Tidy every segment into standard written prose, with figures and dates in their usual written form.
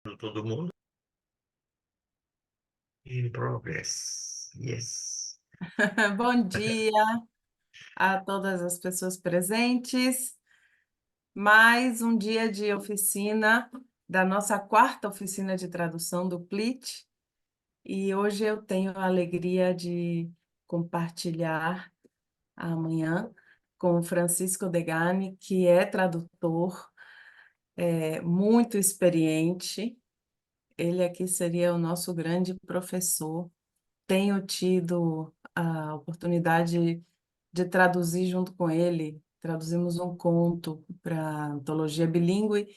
Todo mundo in progress. Yes. Bom dia a todas as pessoas presentes. Mais um dia de oficina da nossa quarta oficina de tradução do PLIT. E hoje eu tenho a alegria de compartilhar amanhã com o Francisco Degani, que é tradutor, muito experiente. Ele aqui seria o nosso grande professor. Tenho tido a oportunidade de traduzir junto com ele. Traduzimos um conto para antologia bilíngue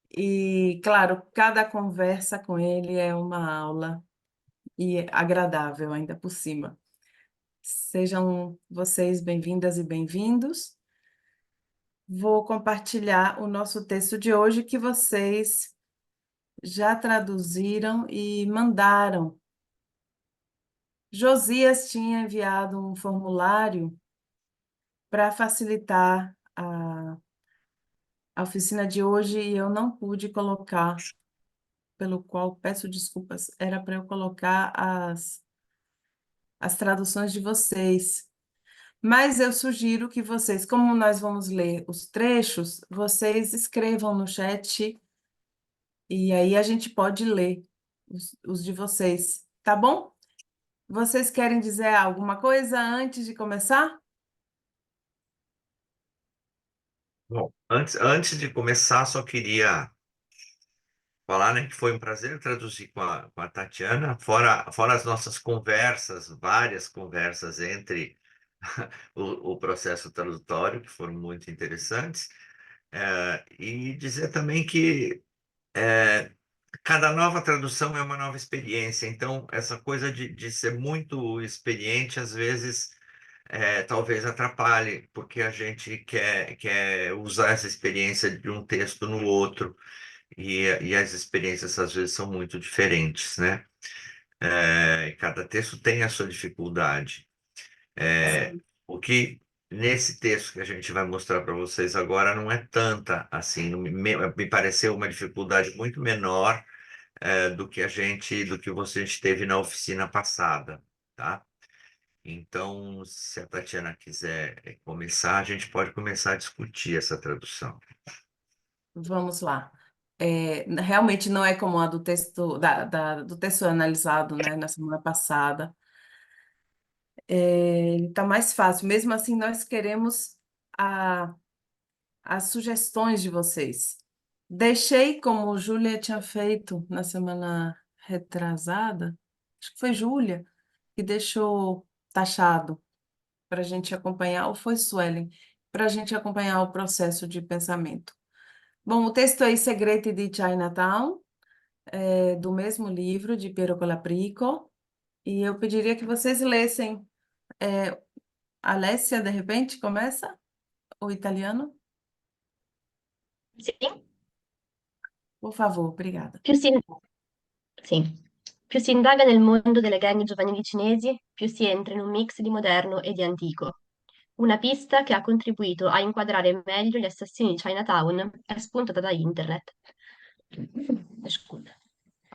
e, claro, cada conversa com ele é uma aula e agradável ainda por cima. Sejam vocês bem-vindas e bem-vindos. Vou compartilhar o nosso texto de hoje que vocês já traduziram e mandaram. Josias tinha enviado um formulário para facilitar a oficina de hoje e eu não pude colocar, pelo qual peço desculpas, era para eu colocar as traduções de vocês. Mas eu sugiro que vocês, como nós vamos ler os trechos, vocês escrevam no chat e aí a gente pode ler os de vocês, tá bom? Vocês querem dizer alguma coisa antes de começar? Bom, antes de começar, só queria falar, né, que foi um prazer traduzir com a Tatiana, fora as nossas conversas, várias conversas entre o processo tradutório, que foram muito interessantes, e dizer também que cada nova tradução é uma nova experiência. Então, essa coisa de ser muito experiente, às vezes, talvez atrapalhe, porque a gente quer usar essa experiência de um texto no outro, e as experiências, às vezes, são muito diferentes, né? E cada texto tem a sua dificuldade. Sim. O que nesse texto que a gente vai mostrar para vocês agora não é tanta assim, me pareceu uma dificuldade muito menor do que você teve na oficina passada, tá? Então, se a Tatiana quiser começar, a gente pode começar a discutir essa tradução. Vamos lá. Realmente não é como a do texto, do texto analisado, né, na semana passada. Ele está mais fácil. Mesmo assim, nós queremos a- as sugestões de vocês. Deixei, como Júlia tinha feito na semana retrasada, acho que foi Júlia, que deixou taxado para a gente acompanhar, ou foi Suelen, para a gente acompanhar o processo de pensamento. Bom, o texto é I Segreti di Chinatown, do mesmo livro, de Piero Colaprico, e eu pediria que vocês lessem. Alessia, de repente, começa? O italiano? Sì, Por favor, obrigada. più si, sì. Più si indaga nel mondo delle gang giovanili cinesi, più si entra in un mix di moderno e di antico. Una pista che ha contribuito a inquadrare meglio gli assassini di Chinatown è spuntata da internet. Scusa.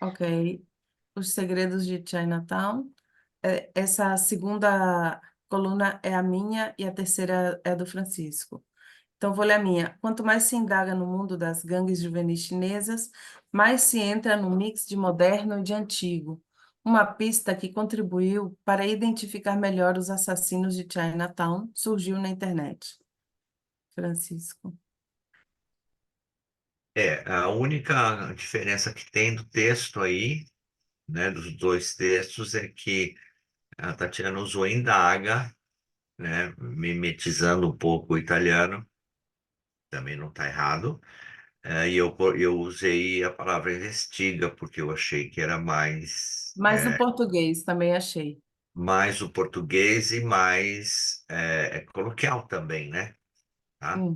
Ok. Os Segredos de Chinatown. Essa segunda coluna é a minha e a terceira é a do Francisco. Então, vou ler a minha. Quanto mais se indaga no mundo das gangues juvenis chinesas, mais se entra no mix de moderno e de antigo. Uma pista que contribuiu para identificar melhor os assassinos de Chinatown surgiu na internet. Francisco. A única diferença que tem do texto aí, né, dos dois textos, é que a Tatiana usou indaga, né, mimetizando um pouco o italiano, também não está errado. E eu usei a palavra investiga, porque eu achei que era Mas no português também achei. mais o português e mais coloquial também, né? Tá? Hum,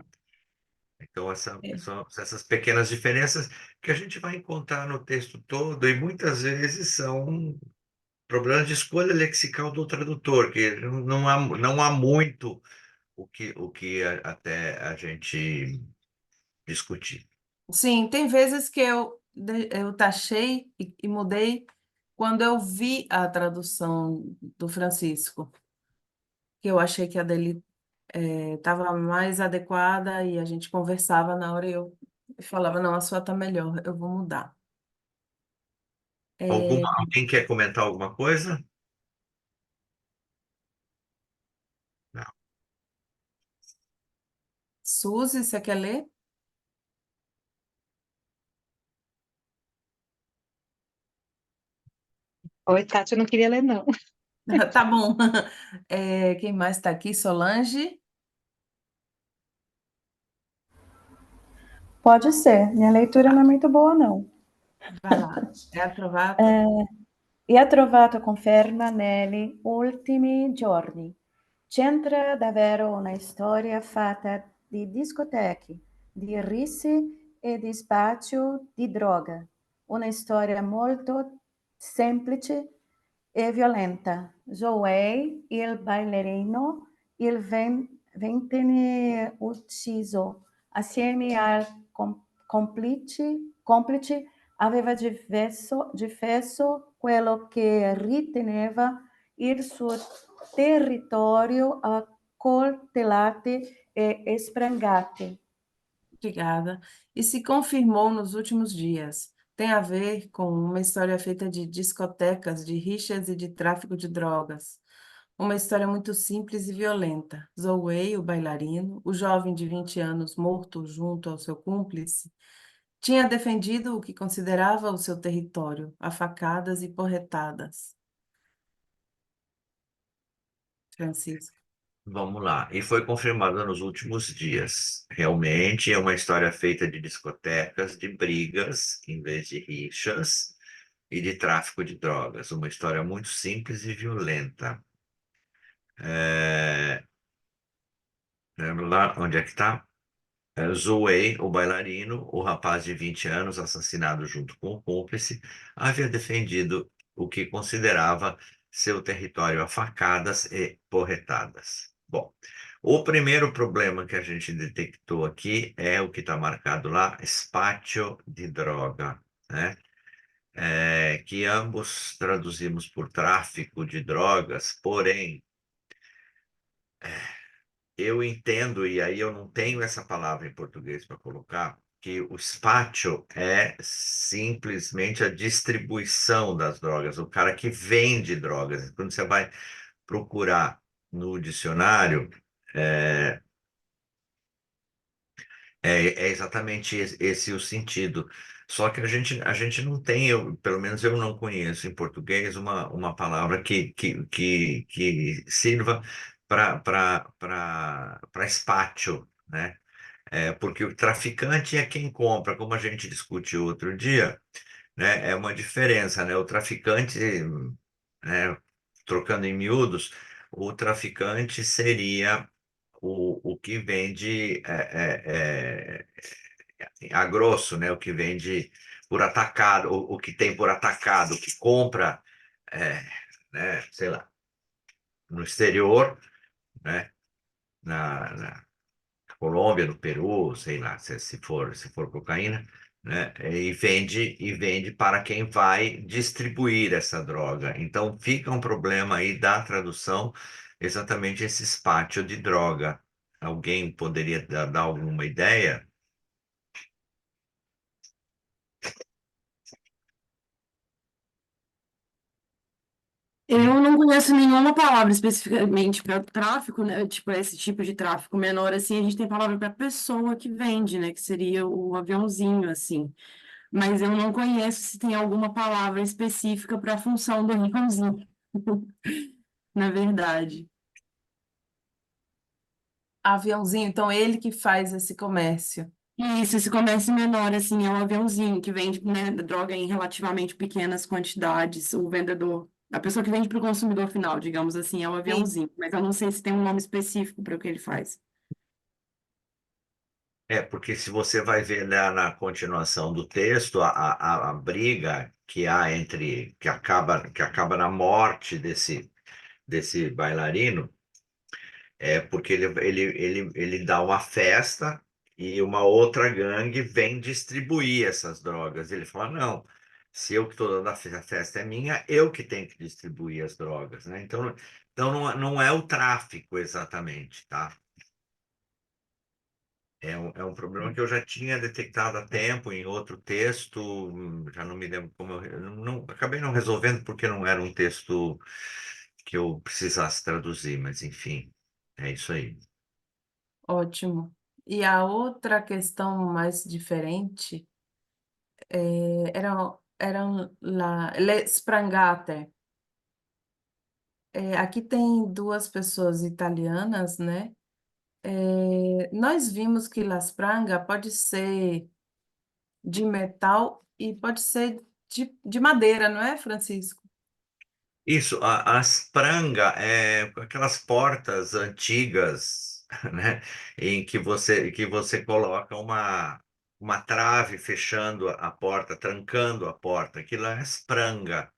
Então, é. são essas pequenas diferenças que a gente vai encontrar no texto todo, e muitas vezes são problemas de escolha lexical do tradutor, que não há muito até a gente discutir. Sim, tem vezes que eu eu taxei e mudei quando eu vi a tradução do Francisco, que eu achei que a dele estava mais adequada e a gente conversava na hora e eu falava, não, a sua está melhor, eu vou mudar. Alguém quer comentar alguma coisa? Não. Suzy, você quer ler? Oi, Tati, eu não queria ler, não. Tá bom. Quem mais está aqui? Solange? Pode ser. Minha leitura não é muito boa, não. Vai lá. É a Trovato? E ha trovato conferma negli ultimi giorni. C'entra davvero una storia fatta di discoteche, di risse e di spaccio di droga. Una storia molto semplice e violenta. Joey, il ballerino, ventenne ucciso assieme al complice aveva difeso quello che riteneva il suo territorio a coltellate e sprangate. Obrigada. E se confirmou nos últimos dias. Tem a ver com uma história feita de discotecas, de rixas e de tráfico de drogas. Uma história muito simples e violenta. Zoe, o bailarino, o jovem de 20 anos morto junto ao seu cúmplice, tinha defendido o que considerava o seu território, a facadas e porretadas. Francisco. Vamos lá. E foi confirmado nos últimos dias. Realmente é uma história feita de discotecas, de brigas, em vez de rixas, e de tráfico de drogas. Uma história muito simples e violenta. Lá, onde é que está? Zoe, o bailarino, o rapaz de 20 anos, assassinado junto com o cúmplice, havia defendido o que considerava seu território a facadas e porretadas. Bom, o primeiro problema que a gente detectou aqui é o que está marcado lá, spaccio de droga, né? Que ambos traduzimos por tráfico de drogas, porém eu entendo, e aí eu não tenho essa palavra em português para colocar, que o spaccio é simplesmente a distribuição das drogas, o cara que vende drogas. Quando você vai procurar no dicionário, é, é exatamente esse o sentido. Só que a gente não tem, pelo menos eu não conheço em português uma palavra que sirva para spaccio, né? Porque o traficante é quem compra, como a gente discutiu outro dia, né? É uma diferença, né? O traficante, né, trocando em miúdos, o traficante seria o que vende a grosso, né? O que vende por atacado, o que tem por atacado, o que compra, é, né? Sei lá, no exterior, né? Na Colômbia, no Peru, sei lá, se for cocaína, né? E vende para quem vai distribuir essa droga. Então fica um problema aí da tradução, exatamente esse espátio de droga. Alguém poderia dar alguma ideia? Eu não conheço nenhuma palavra especificamente para tráfico, né? Tipo, esse tipo de tráfico menor, assim, a gente tem palavra para pessoa que vende, né? Que seria o aviãozinho, assim. Mas eu não conheço se tem alguma palavra específica para a função do aviãozinho, na verdade. Aviãozinho, então ele que faz esse comércio. E isso, esse comércio menor, assim, é um aviãozinho que vende, né, droga em relativamente pequenas quantidades. O vendedor, a pessoa que vende para o consumidor final, digamos assim, é o Sim. aviãozinho. Mas eu não sei se tem um nome específico para o que ele faz. Porque se você vai ver na continuação do texto, a briga que há que acaba na morte desse bailarino, porque ele dá uma festa e uma outra gangue vem distribuir essas drogas. Ele fala, não, se eu que estou dando a festa é minha, eu que tenho que distribuir as drogas, né? Então não é o tráfico exatamente, tá? É um problema que eu já tinha detectado há tempo em outro texto, já não me lembro como acabei não resolvendo porque não era um texto que eu precisasse traduzir, mas enfim, é isso aí. Ótimo. E a outra questão mais diferente eram le sprangate. Aqui tem duas pessoas italianas, né? Nós vimos que la spranga pode ser de metal e pode ser de madeira, não é, Francisco? Isso, a spranga é aquelas portas antigas, né, em que você coloca uma trave fechando a porta, trancando a porta. Aquilo é spranga,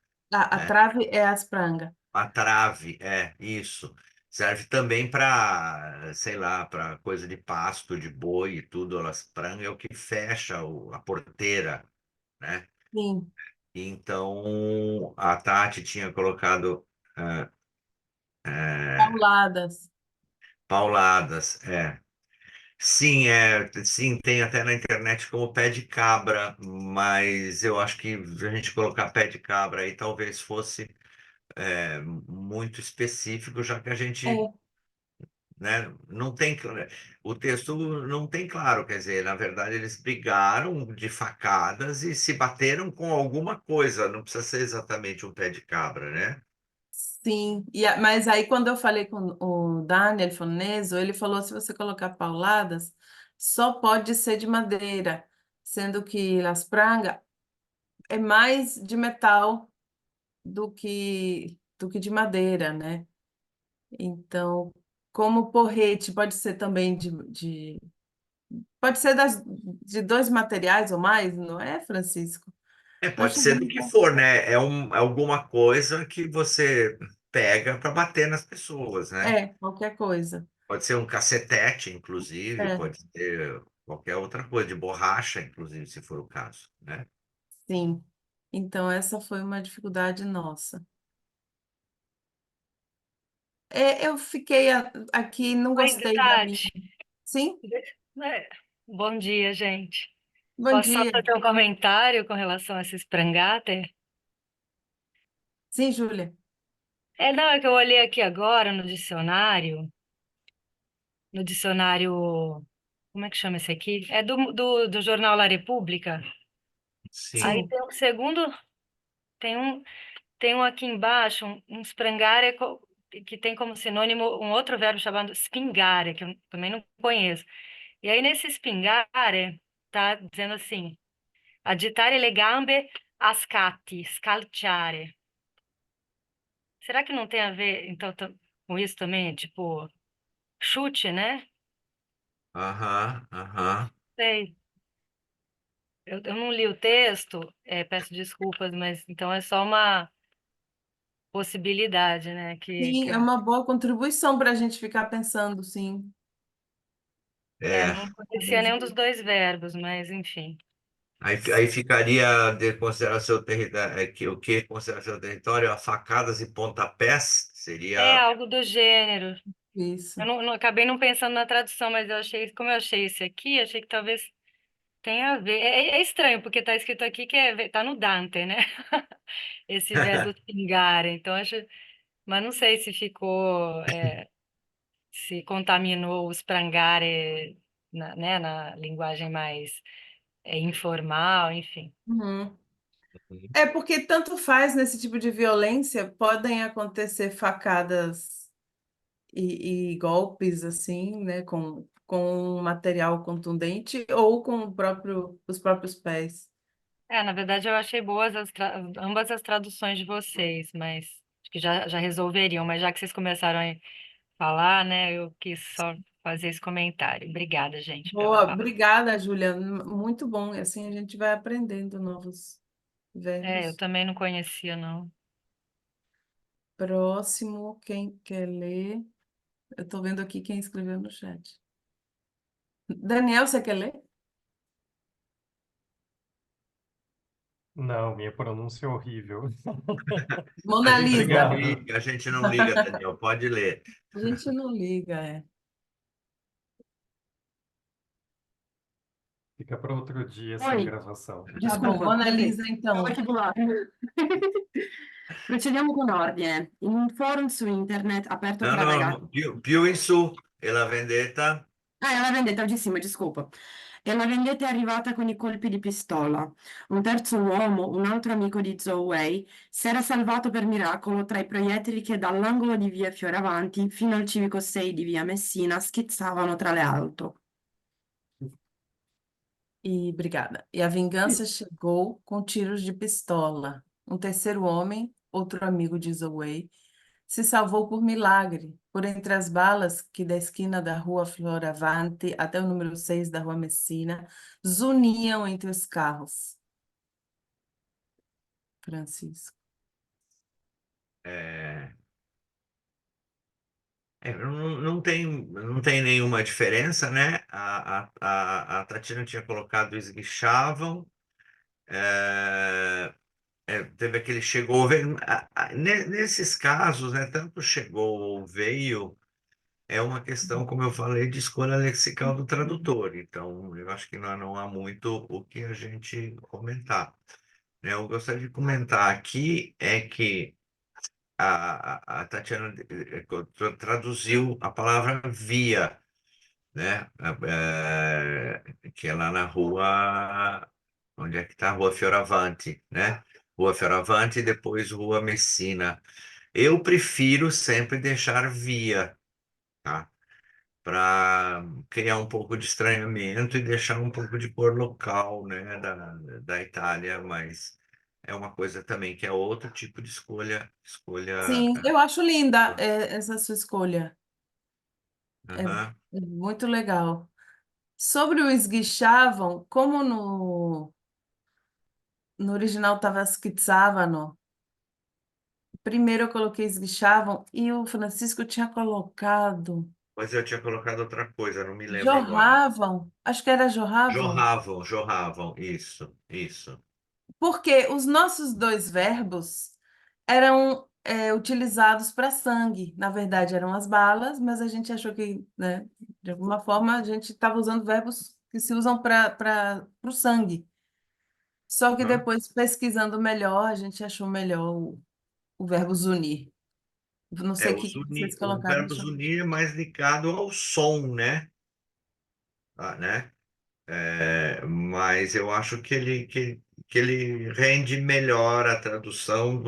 A né? trave é a spranga. A trave, é isso. Serve também para, sei lá, para coisa de pasto, de boi e tudo. A spranga é o que fecha a porteira, né? Sim, Então, a Tati tinha colocado ah, pauladas. pauladas, é. Sim, sim, tem até na internet como pé de cabra, mas eu acho que a gente colocar pé de cabra aí talvez fosse muito específico, já que a gente, É, né, não tem, o texto não tem claro, quer dizer, na verdade eles brigaram de facadas e se bateram com alguma coisa, não precisa ser exatamente um pé de cabra, né? sim. Mas aí quando eu falei com o Daniel Foneso, ele falou se você colocar pauladas, só pode ser de madeira, sendo que las pranga é mais de metal do que de madeira, né? Então, como porrete pode ser também pode ser de dois materiais ou mais, não é, Francisco? Nós Pode ser do chegamos que for, né? É alguma coisa que você pega para bater nas pessoas, né? qualquer coisa. Pode ser um cacetete, inclusive, É, pode ser qualquer outra coisa, de borracha, inclusive, se for o caso, né? sim. Então, essa foi uma dificuldade nossa. Eu fiquei aqui, não Oi, gostei da minha. Tati. Sim? É, bom dia, gente. Bom Posso só dia. fazer um comentário com relação a esse sprangate? Sim, Júlia. Não, é que eu olhei aqui agora no dicionário, como é que chama esse aqui? É do jornal La República. Aí Sim. Sim. tem um segundo, tem um, tem um aqui embaixo, um sprangare, que tem como sinônimo um outro verbo chamado spingare, que eu também não conheço. E aí nesse spingare, tá dizendo assim, agitare le gambe a scatti, scalciare. Será que não tem a ver, então, com isso também? Tipo, chute, né? Aham, aham. Sei. Eu não li o texto, peço desculpas, mas então é só uma possibilidade, né? Sim, é uma boa contribuição para a gente ficar pensando, sim. É. Não conhecia nenhum dos dois verbos, mas enfim. Aí ficaria de considerar seu território, o que considerar seu território, facadas e pontapés, É seria. algo do gênero. Isso. Eu acabei não pensando na tradução, mas como eu achei esse aqui, achei que talvez tenha a ver. É estranho, porque está escrito aqui que tá no Dante, né? Esse verbo pingar. Então, mas não sei se ficou, se contaminou o sprangare né, na linguagem mais informal, enfim. Uhum. É porque tanto faz nesse tipo de violência, podem acontecer facadas e golpes assim, né, com um material contundente ou com os próprios pés. Na verdade, eu achei boas ambas as traduções de vocês, mas acho que já resolveriam. Mas já que vocês começaram a falar, né, eu quis só fazer esse comentário. Obrigada, gente, pela Boa, palavra. obrigada, Júlia. Muito bom. E assim a gente vai aprendendo novos Eu verbos. também não conhecia, não. Próximo, quem quer ler? Eu estou vendo aqui quem escreveu no chat. Daniel, você quer ler? Não, minha pronúncia é horrível. Mona Lisa. Obrigado. A gente não liga, Daniel, pode ler. A gente não liga, é. Fica para outro dia sem Oi, gravação. Tá bom, desculpa, Mona voltei. Lisa, então. Stavo aqui do lado. Procediamo con ordine. In un forum su internet aperto Não, tra ragazzi. não, più in su, e la vendetta. Ah, è la vendetta, ogissimo, desculpa. E la vendetta è arrivata con i colpi di pistola. Un terzo uomo, un altro amico di Zoe Wei, si era salvato per miracolo tra i proiettili che dall'angolo di via Fioravanti fino al civico 6 di via Messina schizzavano tra le auto. Obrigada. E a vingança chegou com tiros de pistola. Um terceiro homem, outro amigo de Zoe, se salvou por milagre, por entre as balas que da esquina da rua Floravante até o número 6 da rua Messina zuniam entre os carros. Francisco. Não tem nenhuma diferença, né? A Tatiana tinha colocado esguichavam, teve aquele chegou, veio. Nesses casos, né? Tanto chegou ou veio, é uma questão, como eu falei, de escolha lexical do tradutor. Então, eu acho que não há muito o que a gente comentar, né? Eu gostaria de comentar aqui é que a Tatiana traduziu a palavra via, né? Que é lá na rua, onde é que está? Rua Fioravante, né? Rua Fioravante e depois Rua Messina. Eu prefiro sempre deixar via, tá? Para criar um pouco de estranhamento e deixar um pouco de cor local, né? Da Itália, mas é uma coisa também que é outro tipo de escolha. Sim, eu acho linda essa sua escolha. É Aham. muito legal. Sobre o esguichavam, como no original estava schizzavano, primeiro eu coloquei esguichavam e o Francisco tinha colocado Mas eu tinha colocado outra coisa, não me lembro agora. jorravam, acho que era jorravam, Jorravam, isso. porque os nossos dois verbos eram utilizados para sangue. Na verdade, eram as balas, mas a gente achou que, né, de alguma forma, a gente estava usando verbos que se usam para o sangue. Só que Aham. depois, pesquisando melhor, a gente achou melhor o verbo zunir. Não sei o que que vocês O colocaram. verbo zunir é mais ligado ao som, né? Né? Mas eu acho que ele rende melhor a tradução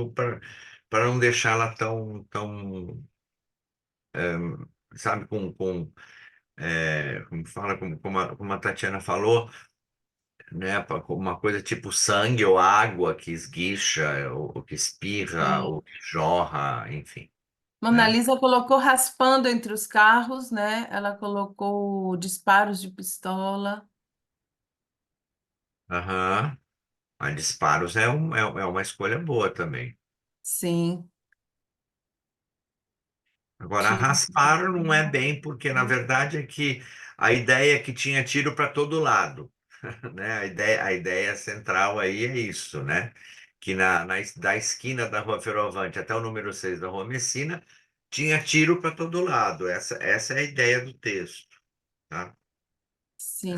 para não deixá-la tão, sabe, como fala, como a Tatiana falou, né? Uma coisa tipo sangue ou água que esguicha, ou que espirra, Sim. ou que jorra, enfim, Mona né? Lisa colocou raspando entre os carros, né? Ela colocou disparos de pistola. Aham. Mas disparos é uma escolha boa também. Sim. Agora, Tiro. raspar não é bem, porque na verdade é que a ideia é que tinha tiro para todo lado, né? A ideia central aí é isso, né? Que da esquina da Rua Fioravante até o número 6 da Rua Messina tinha tiro para todo lado. Essa é a ideia do texto, tá? Sim.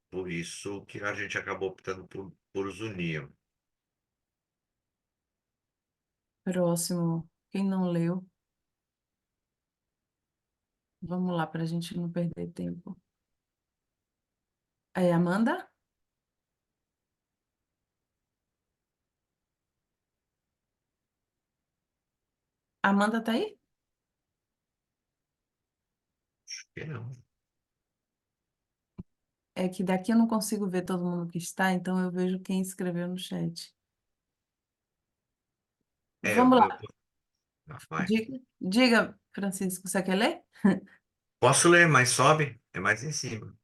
Por isso que a gente acabou optando por Zunir. Próximo. Quem não leu? Vamos lá, para a gente não perder tempo. É Amanda? Amanda tá aí? Acho que não. É que daqui eu não consigo ver todo mundo que está, então eu vejo quem escreveu no chat. É, Vamos lá. vai. Diga, Francisco, você quer ler? Posso ler, mas sobe, é mais em cima.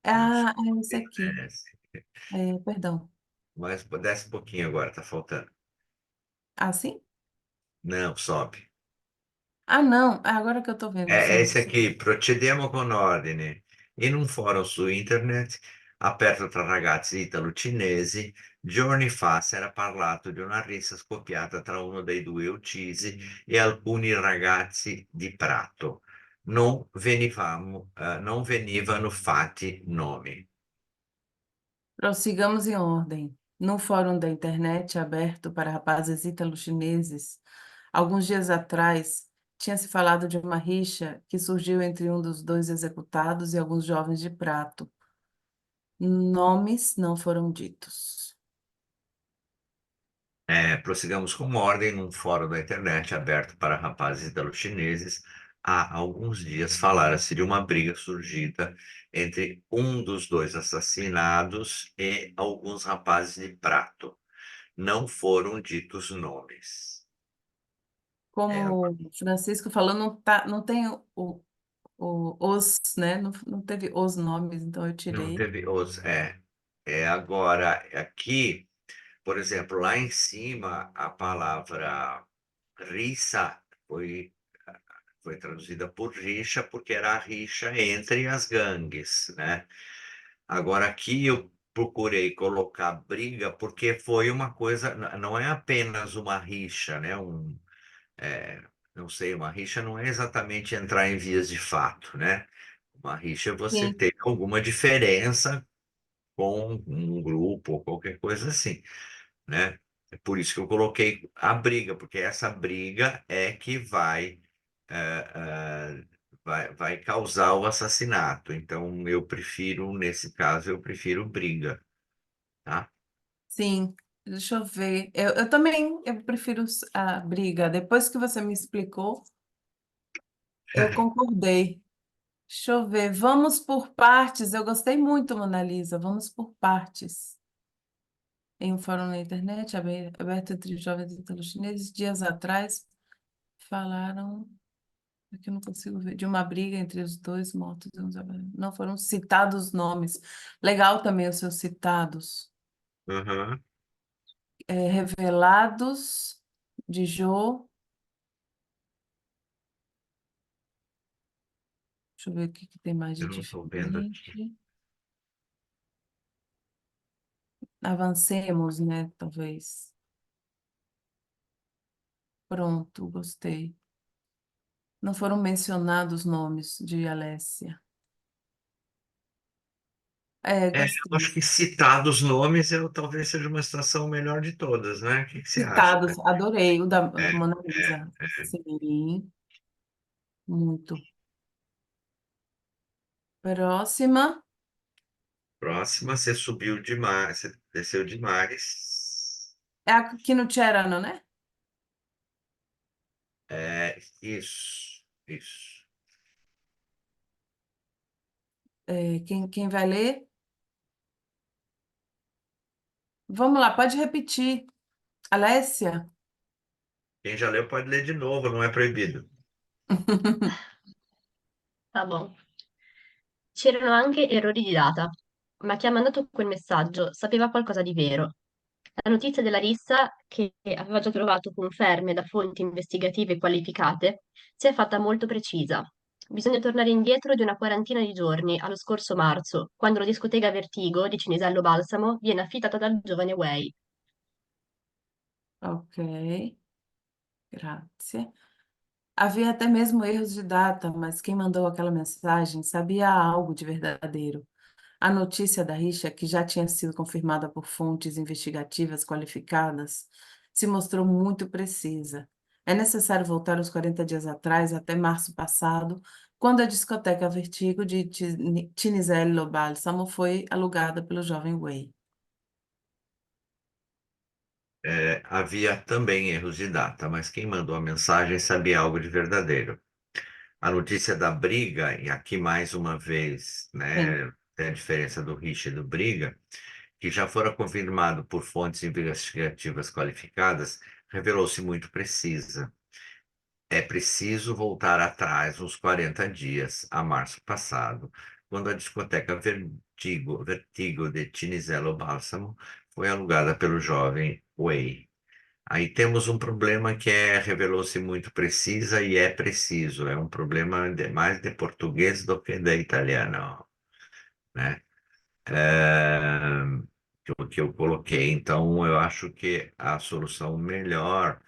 Acho Ah, é esse que aqui. merece. Perdão. Mas desce um pouquinho agora, tá faltando. Ah, sim? Não, sobe. Ah, não. É agora que eu tô vendo, É sim. esse aqui, procediamo con ordine. In un foro su internet aperto tra ragazzi italo-cinesi, giorni fa si era parlato di una rissa scoppiata tra uno dei due uccisi e alcuni ragazzi di Prato. Non venivano fatti nomi. Prossigamos em ordem. No fórum da internet aberto para rapazes ítalo-chineses, alguns dias atrás, tinha se falado de uma rixa que surgiu entre um dos dois executados e alguns jovens de Prato. Nomes não foram ditos. Prossigamos com ordem num fórum da internet aberto para rapazes italo-chineses. Há alguns dias falara-se de uma briga surgida entre um dos dois assassinados e alguns rapazes de Prato. Não foram ditos nomes. Como o Francisco falou, não tem os, né? Não teve os nomes, então eu Não tirei. teve os. Agora, aqui, por exemplo, lá em cima, a palavra rixa foi traduzida por rixa, porque era a rixa entre as gangues, né? Agora, aqui eu procurei colocar briga, porque foi uma coisa, não é apenas uma rixa, né? Não sei, uma rixa não é exatamente entrar em vias de fato, né? Uma rixa é você Sim, ter alguma diferença com um grupo ou qualquer coisa assim, né? É por isso que eu coloquei a briga, porque essa briga é que eh, eh, vai causar o assassinato. Então, nesse caso, eu prefiro briga, tá? sim. Deixa eu ver. Eu também eu prefiro a briga. Depois que você me explicou, eu concordei. Deixa eu ver. Vamos por partes. Eu gostei muito, Mona Lisa. Vamos por partes. Em um fórum na internet, aberto entre jovens italo-chineses, dias atrás, falaram, aqui eu não consigo ver, de uma briga entre os dois mortos. Não foram citados nomes. Legal também os seus citados. Uhum. Revelados de Jô. Deixa eu ver o que tem mais de Eu não estou vendo aqui. diferente. Avancemos, né? Talvez. Pronto, gostei. Não foram mencionados nomes de Alessia. Eu Gostei. acho que citados nomes talvez seja uma situação melhor de todas, né? O que você acha? Citados, adorei o da É, Mona é. Lisa. Sim, muito. Próxima. Próxima, você subiu demais, você desceu demais. É aqui no Tirano, né? Isso. Quem vai ler? Vamos lá, pode repetir. Alessia? Quem já leu pode ler de novo, não é proibido. Tá bom. C'erano anche errori di data, ma chi ha mandato quel messaggio sapeva qualcosa di vero. La notizia della rissa, che aveva già trovato conferme da fonti investigative qualificate, si è fatta molto precisa. Bisogna tornare indietro di una quarantina di giorni, allo scorso marzo, quando la discoteca Vertigo di Cinisello Balsamo viene affittata dal giovane Way. Ok, grazie. Havia até mesmo erros de data, mas quem mandou aquela mensagem sabia algo de verdadeiro. A notícia da rixa, que já tinha sido confirmada por fontes investigativas qualificadas, se mostrou muito precisa. É necessário voltar os 40 dias atrás, até março passado, quando a discoteca Vertigo de Cinisello Balsamo foi alugada pelo jovem Way. Havia também erros de data, mas quem mandou a mensagem sabia algo de verdadeiro. A notícia da briga, e aqui mais uma vez, Sim. né, tem a diferença do rixa e do briga, que já fora confirmado por fontes investigativas qualificadas, revelou-se muito precisa. É preciso voltar atrás uns 40 dias, a março passado, quando a discoteca Vertigo de Cinisello Balsamo foi alugada pelo jovem Way. Aí temos um problema que revelou-se muito precisa e é preciso. É um problema mais de português do que de italiano. né? É, que eu coloquei. Então, eu acho que a solução melhor,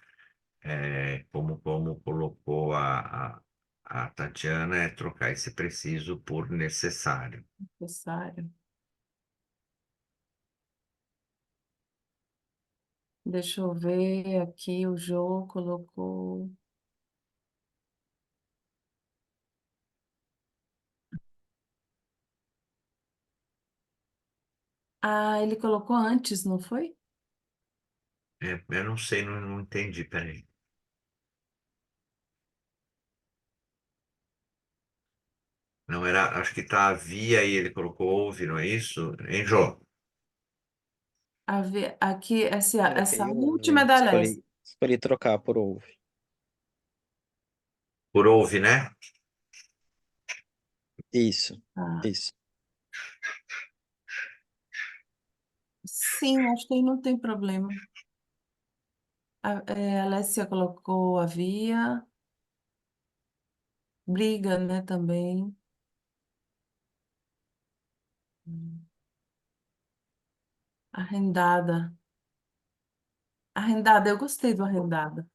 como colocou a Tatiana, é trocar esse preciso por necessário. Necessário. Deixa eu ver aqui, o Jô colocou. Ah, ele colocou antes, não foi? Eu não sei, não entendi, peraí. Não era, acho que tá havia e ele colocou houve, não é isso? Hein, Jô? Aqui, essa Coloquei última é houve. da Alessia. Escolhi trocar por houve. Por houve, né? Isso, Ah, isso. sim, acho que aí não tem problema. A Alessia colocou havia. Briga, né, também. Arrendada. Arrendada, eu gostei do arrendada.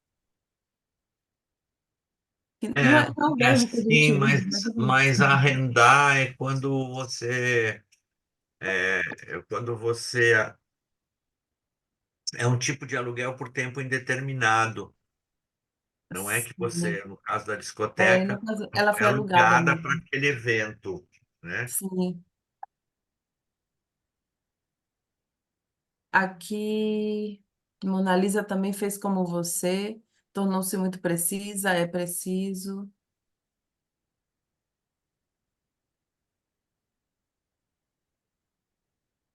Que não é o verbo que a Sim, gente usa, mas é mas bonitinho. arrendar é quando você é um tipo de aluguel por tempo indeterminado. Não é que Sim. você, no caso da No discoteca, caso, ela é foi alugada alugada para mesmo. aquele evento, né? Sim. Aqui, Mona Lisa também fez como você, tornou-se muito precisa, é preciso.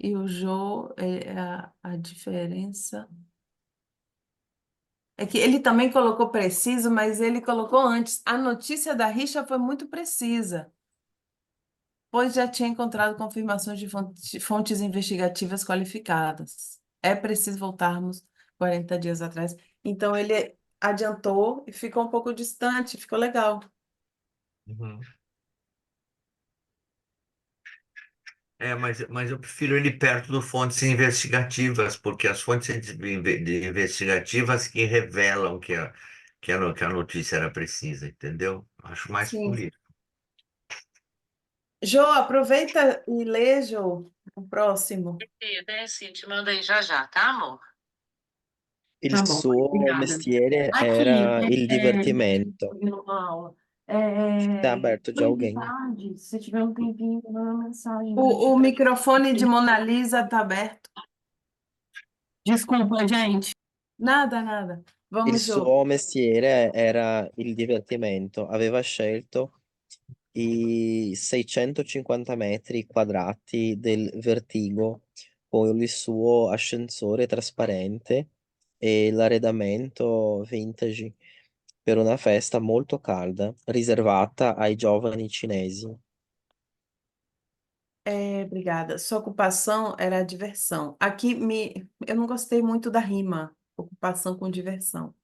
E o Jô, a diferença. É que ele também colocou preciso, mas ele colocou antes. A notícia da rixa foi muito precisa, pois já tinha encontrado confirmações de fontes investigativas qualificadas. É preciso voltarmos 40 dias atrás. Então ele adiantou e ficou um pouco distante, ficou legal. Uhum. Mas eu prefiro ele perto de fontes investigativas, porque as fontes de investigativas que revelam que a notícia era precisa, entendeu? Acho mais por Sim. isso. Jô, aproveita e lê, Jô, o próximo. Desce, te manda aí já já, tá, amor? Il Tá bom, suo obrigada. mestiere Aqui, era il divertimento. numa aula. Tá aberto de Hoje de alguém. tarde, se tiver um tempinho, manda uma mensagem pra O gente. microfone de Mona Lisa está aberto. Desculpa, gente. Nada, nada. Il Vamos, Jô. suo mestiere era il divertimento. Aveva scelto i 650 metri quadrati del Vertigo con il suo ascensore trasparente e l'arredamento vintage per una festa molto calda, riservata ai giovani cinesi. Obrigada. Sua ocupação era a diversão. Eu não gostei muito da rima, ocupação com diversão.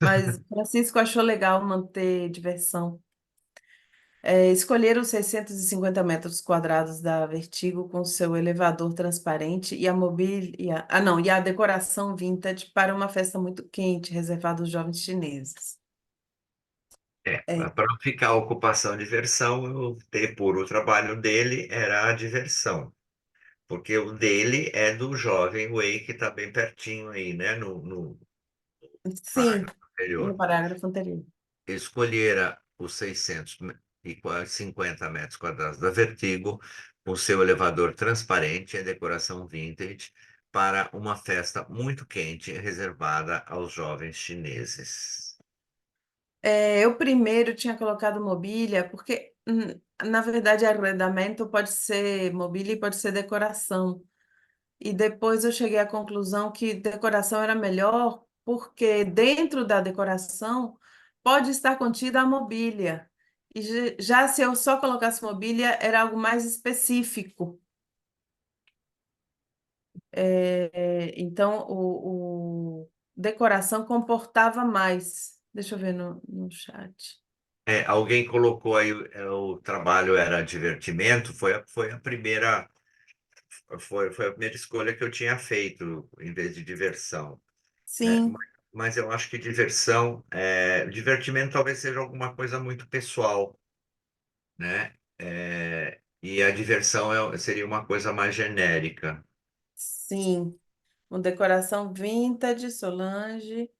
Mas Francisco achou legal manter diversão. Escolheram os 650 metros quadrados da Vertigo com seu elevador transparente e a mobília, não, e a decoração vintage para uma festa muito quente, reservada aos jovens chineses. É, Para não ficar ocupação diversão, eu optei por o trabalho dele era a diversão, porque o dele é do jovem Wei, que está bem pertinho aí, né, no sim, parágrafo no anterior. parágrafo anterior. Escolhera os 650 metros quadrados da Vertigo, com seu elevador transparente e a decoração vintage, para uma festa muito quente reservada aos jovens chineses. Eu primeiro tinha colocado mobília, porque, na verdade, arrendamento pode ser mobília e pode ser decoração. E depois eu cheguei à conclusão que decoração era melhor, porque dentro da decoração pode estar contida a mobília. E já se eu só colocasse mobília, era algo mais específico. Então, decoração comportava mais. Deixa eu ver no chat. Alguém colocou aí o trabalho era divertimento, foi a primeira foi a primeira escolha que eu tinha feito em vez de diversão, né? Sim, Mas eu acho que divertimento talvez seja alguma coisa muito pessoal, né? E a diversão seria uma coisa mais genérica. sim. Uma decoração vintage, Solange.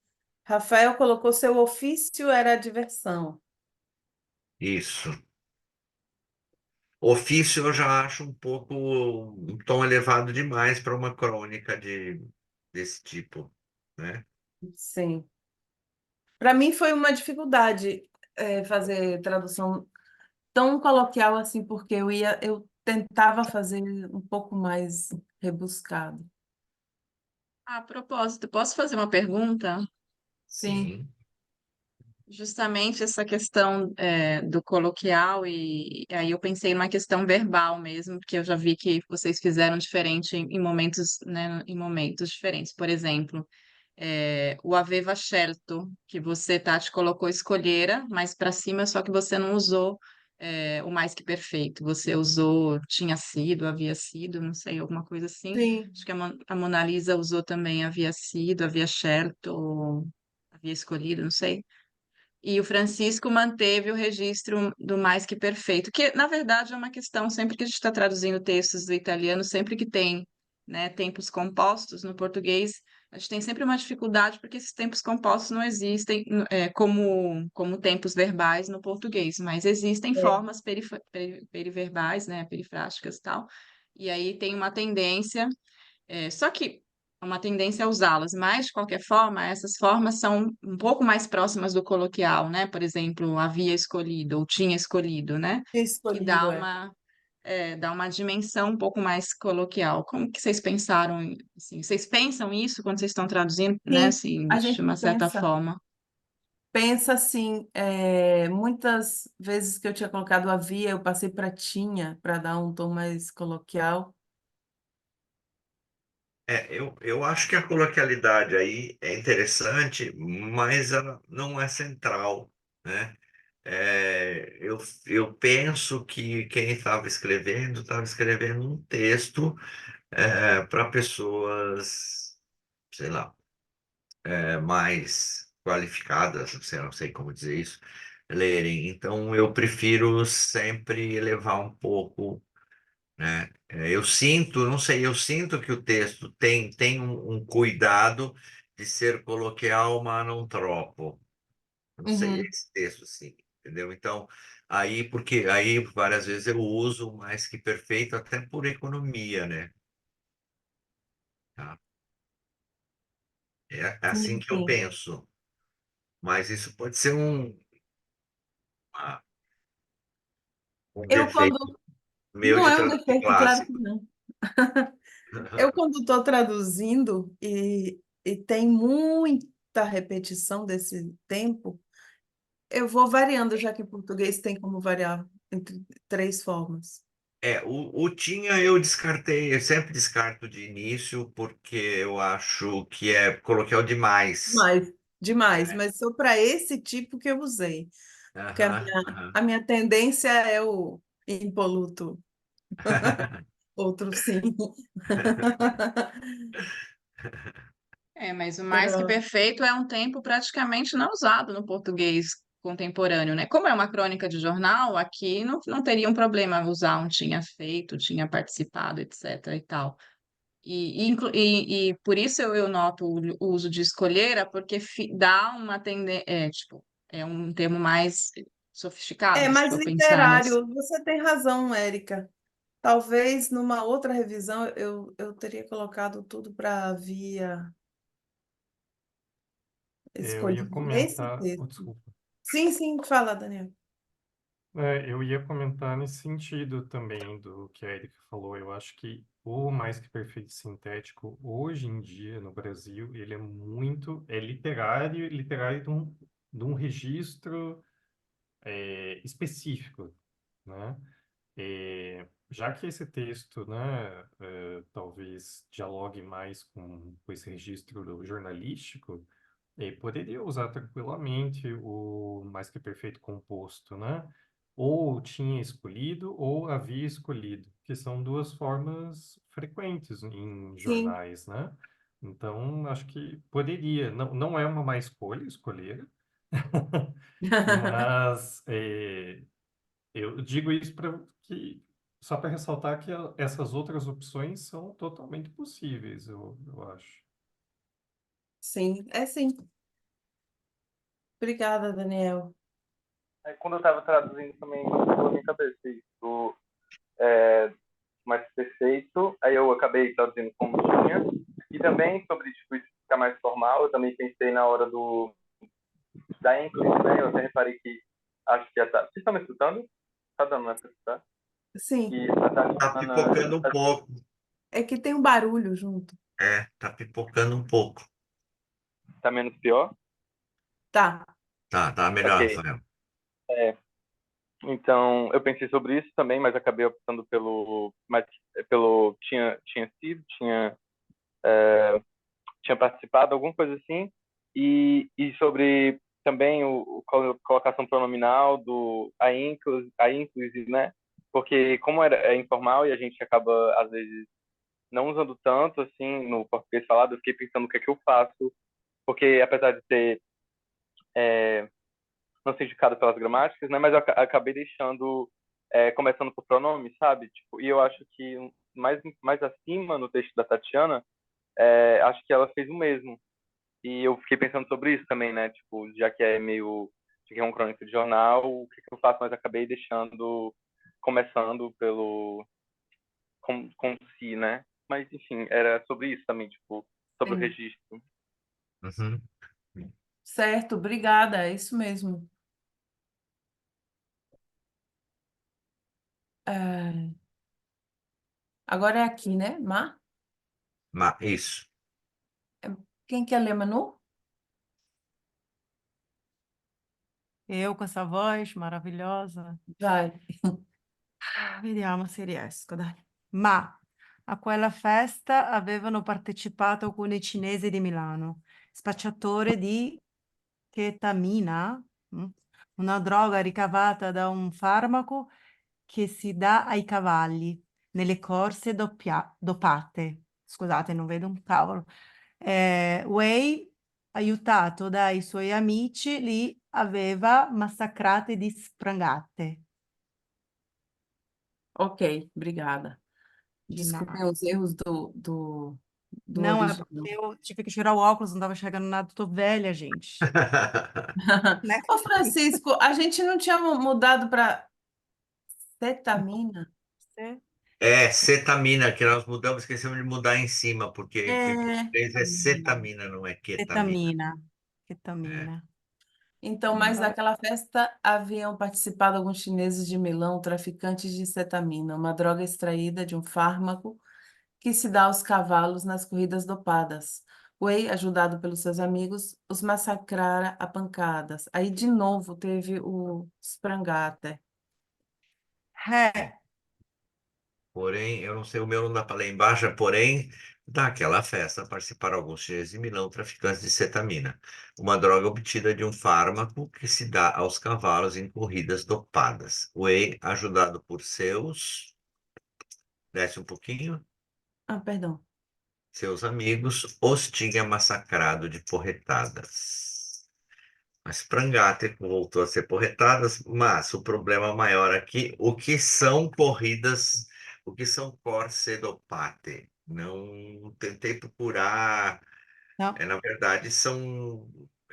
Rafael colocou seu ofício era a diversão. Isso. Ofício eu já acho um tom elevado demais para uma crônica desse tipo, né? Sim. Para mim foi uma dificuldade fazer tradução tão coloquial assim, porque eu tentava fazer um pouco mais rebuscado. A propósito, posso fazer uma pergunta? Sim, Sim. Justamente essa questão do coloquial, e aí eu pensei numa questão verbal mesmo, porque eu já vi que vocês fizeram diferente em momentos, né, em momentos diferentes. Por exemplo, o aveva scelto, que você, Tati, colocou escolhera mais para cima, só que você não usou o mais que perfeito. Você usou tinha sido, havia sido, não sei, alguma coisa assim. sim, Acho que a Mona Lisa usou também havia sido, havia scelto, havia escolhido, não sei. E o Francisco manteve o registro do mais que perfeito, que na verdade é uma questão sempre que a gente está traduzindo textos do italiano, sempre que tem, né, tempos compostos no português, a gente tem sempre uma dificuldade porque esses tempos compostos não existem como tempos verbais no português, mas existem é, formas periverbais, né, perifrásticas e tal, e aí tem uma tendência só que é uma tendência a usá-las, mas, de qualquer forma, essas formas são um pouco mais próximas do coloquial, né? Por exemplo, havia escolhido ou tinha escolhido, né? Que escolhido, é. dá uma dimensão um pouco mais coloquial. Como que vocês pensaram, assim, vocês pensam isso quando vocês estão traduzindo, né? Sim, Assim, a de gente uma certa forma. pensa assim, muitas vezes que eu tinha colocado havia, eu passei para tinha, para dar um tom mais coloquial. Eu acho que a coloquialidade aí é interessante, mas ela não é central, né? Eu penso que quem estava escrevendo um texto para pessoas, sei lá, mais qualificadas, não sei como dizer isso, lerem. Então eu prefiro sempre elevar um pouco, né? Não sei, eu sinto que o texto tem um cuidado de ser coloquial, mas não troppo. Não sei, Uhum, esse texto sim, entendeu? Então, porque aí várias vezes eu uso mais que perfeito até por economia, né? Tá? É assim sim, que eu sim. penso. Mas isso pode ser uma- um Eu quando... defeito meu Não de é um traduzir defeito, claro que clássico. não. Eu, quando estou traduzindo e tem muita repetição desse tempo, eu vou variando, já que em português tem como variar entre três formas. O tinha eu descartei, eu sempre descarto de início porque eu acho que é coloquial demais. Demais, demais, mas só para esse tipo que eu usei. Porque Aham, aham. a minha tendência é o impoluto, outro sim. Mas o mais que Pra- perfeito é um tempo praticamente não usado no português contemporâneo, né? Como é uma crônica de jornal, aqui não teria um problema usar um tinha feito, tinha participado, etc. e tal. E por isso eu noto o uso de escolhera, porque dá uma tendência, tipo, é um termo mais É sofisticado, se mais for pensar nisso. literário, você tem razão, Érica. Talvez numa outra revisão eu teria colocado tudo para via Eu ia escolhido nesse comentar, oh, texto. desculpa. Sim, sim, fala, Daniel. Eu ia comentar nesse sentido também do que a Erika falou. Eu acho que o Mais Que Perfeito Sintético, hoje em dia, no Brasil, ele é literário, literário de um registro específico, né? Já que esse texto, né, talvez dialogue mais com esse registro jornalístico, E poderia usar tranquilamente o mais que perfeito composto, né? Ou tinha escolhido ou havia escolhido, que são duas formas frequentes em Sim. jornais, né? Então, acho que poderia. Não, não é uma má escolha escolher, mas eu digo isso só para ressaltar que essas outras opções são totalmente possíveis, eu acho. Sim, é sim. Obrigada, Daniel. Aí, quando eu estava traduzindo também, ficou na minha cabeça isso, é, mais perfeito. Aí eu acabei traduzindo como tinha. E também sobre tipo, isso ficar mais formal, eu também pensei na hora da English, né? Eu até reparei que acho que vocês estão me escutando? Tá dando, né, pra escutar? Sim, E a Tá Tatiana pipocando um pouco. é que tem um barulho junto. Tá pipocando um pouco. tá menos pior? Tá. Tá melhor, Ok. Rafael. É, então, eu pensei sobre isso também, mas acabei optando pelo tinha sido, tinha participado, alguma coisa assim, e sobre também colocação pronominal do a inclusive, né? Porque como é informal e a gente acaba, às vezes, não usando tanto, assim, no português falado, eu fiquei pensando o que é que eu faço, porque apesar de ter não ser indicado pelas gramáticas, né? Mas eu acabei deixando, começando por pronome, sabe? Tipo, e eu acho que mais acima no texto da Tatiana, acho que ela fez o mesmo. E eu fiquei pensando sobre isso também, né? Tipo, já que é um crônico de jornal, o que que eu faço? Mas acabei começando com si, né? Mas, enfim, era sobre isso também, tipo, sobre o Sim. registro. Uhum. Certo, obrigada, é isso mesmo. É, agora é aqui, né, Má? Isso. Quem quer ler, Manu? Eu com essa voz maravilhosa. Vai. Vediamo se riesco, dai. Ma a quella festa avevano partecipato alcuni cinesi di Milano, spacciatore di chetamina, una droga ricavata da un farmaco che si dà ai cavalli nelle corse dopate. Scusate, non vedo un cavolo. Wei, aiutato dai suoi amici, li aveva massacrati di sprangate. Ok, obrigada. De Desculpem nada. os erros do Não, é original. porque eu tive que tirar o óculos, não estava enxergando nada, tô velha, gente. Né? Ô, Francisco, a gente não tinha mudado para cetamina? Cetamina, que nós mudamos, esquecemos de mudar em cima, porque em É. português é cetamina, não é ketamina. Ketamina. É. Ketamina. Então, mas naquela festa haviam participado alguns chineses de Milão, traficantes de cetamina, uma droga extraída de um fármaco que se dá aos cavalos nas corridas dopadas. Wei, ajudado pelos seus amigos, os massacrara a pancadas. Aí, de novo, teve o sprangate. Porém, eu não sei, o meu não dá para ler embaixo, porém, daquela festa participaram alguns chineses de Milão, traficantes de cetamina, uma droga obtida de um fármaco que se dá aos cavalos em corridas dopadas. Wei, ajudado por desce um pouquinho, Ah, perdão. seus amigos, os tinha massacrado de porretadas. As Prangate voltou a ser porretadas, mas o problema maior aqui, o que são corse do pate? Não tentei procurar, Não. na verdade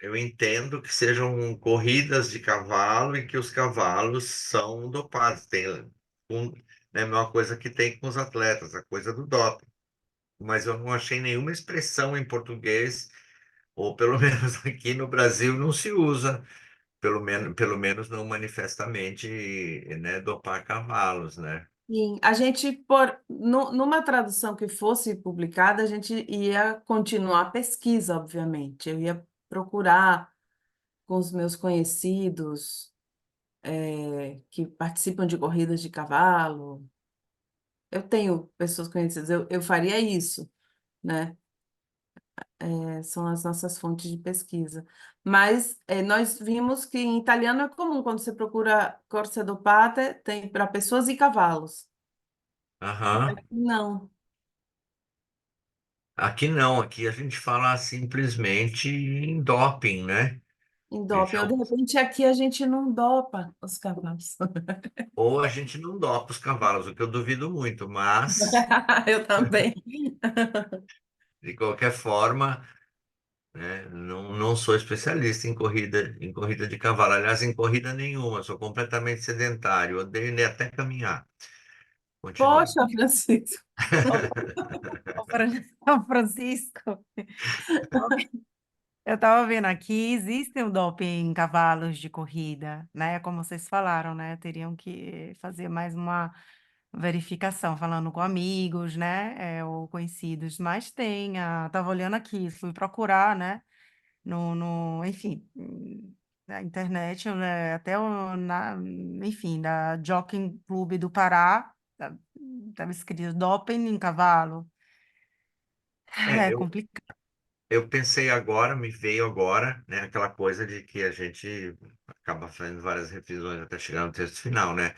eu entendo que sejam corridas de cavalo em que os cavalos são dopados. É a mesma coisa que tem com os atletas, a coisa do doping. Mas eu não achei nenhuma expressão em português, ou pelo menos aqui no Brasil não se usa pelo menos não manifestamente, né, dopar cavalos, né? Sim, a gente, numa tradução que fosse publicada, a gente ia continuar a pesquisa, obviamente. Eu ia procurar com os meus conhecidos, que participam de corridas de cavalo. Eu tenho pessoas conhecidas, eu faria isso, né? são as nossas fontes de pesquisa. Mas nós vimos que em italiano é comum, quando você procura corsa do Pate, tem para pessoas e cavalos. Aham. Não, Aqui não, aqui a gente fala simplesmente em doping, né? em Esse doping. é Ou de repente aqui a gente não dopa os cavalos. Ou a gente não dopa os cavalos, o que eu duvido muito, mas, Eu também. de qualquer forma, né, não sou especialista em corrida de cavalo. Aliás, em corrida nenhuma, sou completamente sedentário, odeio nem até caminhar. Continue. Poxa, Francisco. Ô, ô, Francisco, eu estava vendo aqui, existe o doping em cavalos de corrida, né? Como vocês falaram, né? Teriam que fazer mais uma verificação, falando com amigos, né? Ou conhecidos, mas tem, estava olhando aqui, fui procurar, né? Enfim, na internet, né? Até enfim, da Jockey Clube do Pará, estava escrito doping em cavalo. É, É complicado. eu pensei agora, me veio agora, né, aquela coisa de que a gente acaba fazendo várias revisões até chegar no texto final, né?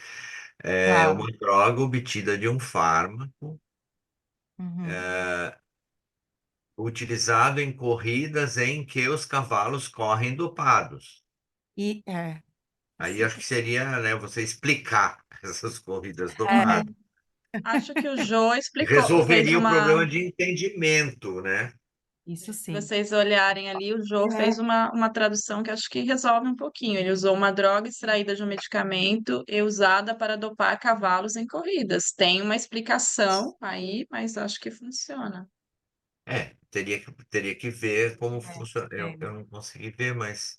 É Claro. uma droga obtida de um fármaco Uhum. utilizado em corridas em que os cavalos correm dopados. E é, Aí acho que seria, né, você explicar essas corridas é, dopadas. Acho que o Jô explicou, fez Resolveria o uma. problema de entendimento, né? isso Se sim. vocês olharem ali, o Jô fez É, uma tradução que acho que resolve um pouquinho. Ele usou uma droga extraída de um medicamento e usada para dopar cavalos em corridas. Tem uma explicação aí, mas acho que funciona. Teria que ver como é, funciona. Eu, é. eu não consegui ver, mas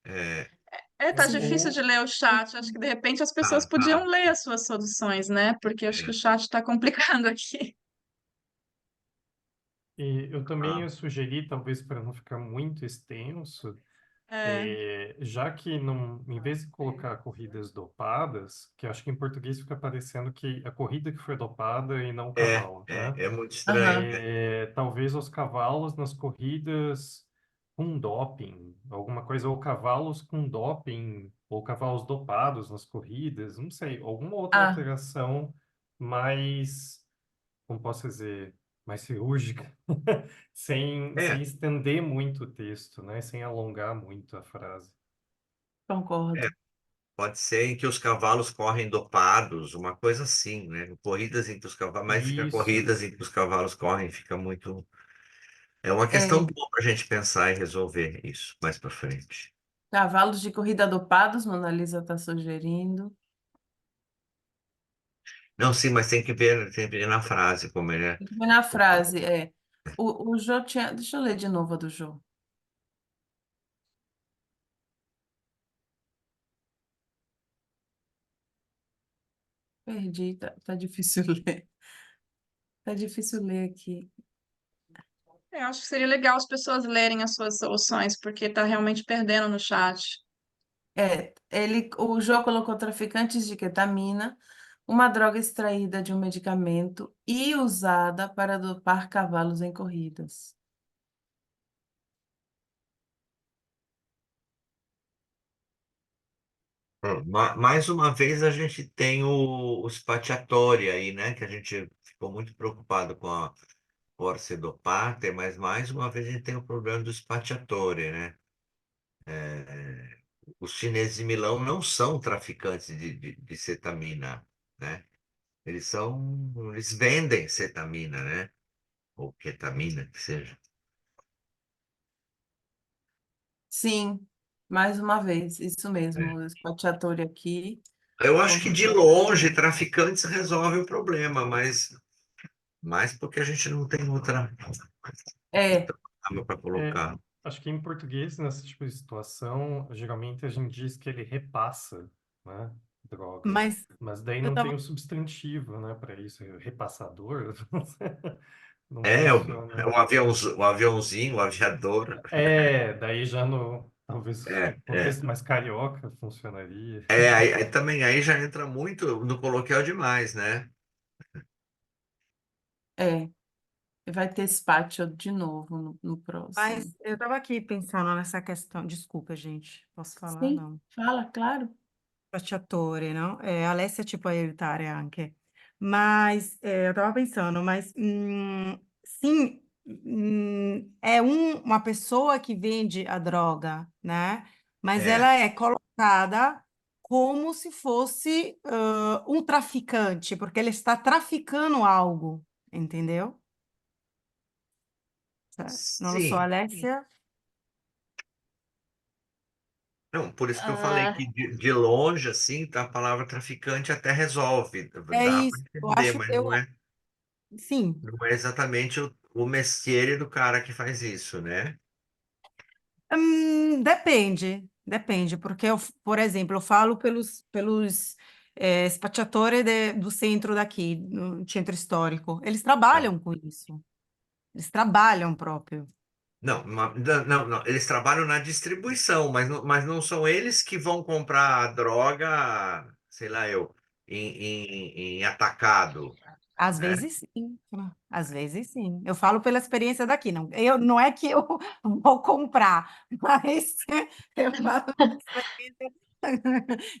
é, Tá Sim. difícil de ler o chat. Acho que de repente as pessoas podiam tá. ler as suas soluções, né? Porque acho que o chat está complicando aqui. E eu também Ah, ia sugerir, talvez para não ficar muito extenso, É, já que não, em vez de colocar corridas dopadas, que acho que em português fica parecendo que a corrida que foi dopada e não o cavalo, né? é muito estranho, Aham. né? Talvez os cavalos nas corridas com doping, alguma coisa, ou cavalos com doping, ou cavalos dopados nas corridas, não sei, alguma outra Ah, alteração mais, como posso dizer, mais cirúrgica, sem É, estender muito o texto, né? Sem alongar muito a frase. é, concordo. pode ser em que os cavalos correm dopados, uma coisa assim, né? Corridas em que os cavalos, mas fica Isso. corridas em que os cavalos correm, fica muito. É uma questão É, boa para a gente pensar e resolver isso mais para frente. cavalos de corrida dopados, Mona Lisa está sugerindo. Não, sim, mas tem que ver na frase como ele é. Tem que ver na frase, O Jô tinha. Deixa eu ler de novo a do Jô. Perdi, tá difícil ler. Tá difícil ler aqui. eu acho que seria legal as pessoas lerem as suas soluções, porque tá realmente perdendo no chat. O Jô colocou traficantes de ketamina, uma droga extraída de um medicamento e usada para dopar cavalos em corridas. Mais uma vez a gente tem o Spacciatori aí, né? Que a gente ficou muito preocupado com a Orsedopate, mas mais uma vez a gente tem o problema do Spacciatori, né? Os chineses de Milão não são traficantes de cetamina, né? Eles vendem cetamina, né? Ou ketamina, que seja. Sim, mais uma vez, isso É. mesmo. O Spacciatore aqui. Eu acho que de confirma. longe traficantes resolve o problema, mas mais porque a gente não tem outra É, arma para É, colocar. acho que em português, nesse tipo de situação, geralmente a gente diz que ele repassa, né, droga. Mas Mas daí eu não tem tava. um substantivo, né, para isso. Repassador não É, funciona. o aviãozinho, o aviador. Daí já no, talvez É, no é. contexto mais carioca funcionaria. Aí já entra muito no coloquial demais, né? é. E vai ter spazio de novo no próximo. Mas eu estava aqui pensando nessa questão. Desculpa, gente. Posso falar? Sim, Não. fala, claro. Spacciatore, no? Alessia ci può aiutare anche. Mas eu estava pensando, mas sim, é uma pessoa que vende a droga, né? Mas É, ela é colocada como se fosse um traficante, porque ele está traficando algo, entendeu? Non lo so, sim. Alessia? Não, por isso que eu falei Ah, que de longe, assim, a palavra traficante até resolve, É dá para isso, entender, mas sim. não é exatamente o mestiere do cara que faz isso, né? Depende, porque por exemplo, eu falo pelos spacciatori do centro daqui, no centro histórico. Eles É. trabalham com isso. Eles trabalham próprio. Não, não, não, eles trabalham na distribuição, mas não são eles que vão comprar a droga, sei lá eu, em atacado, Às né? vezes sim, às vezes sim. Eu falo pela experiência daqui, não é que eu vou comprar, mas eu falo pela experiência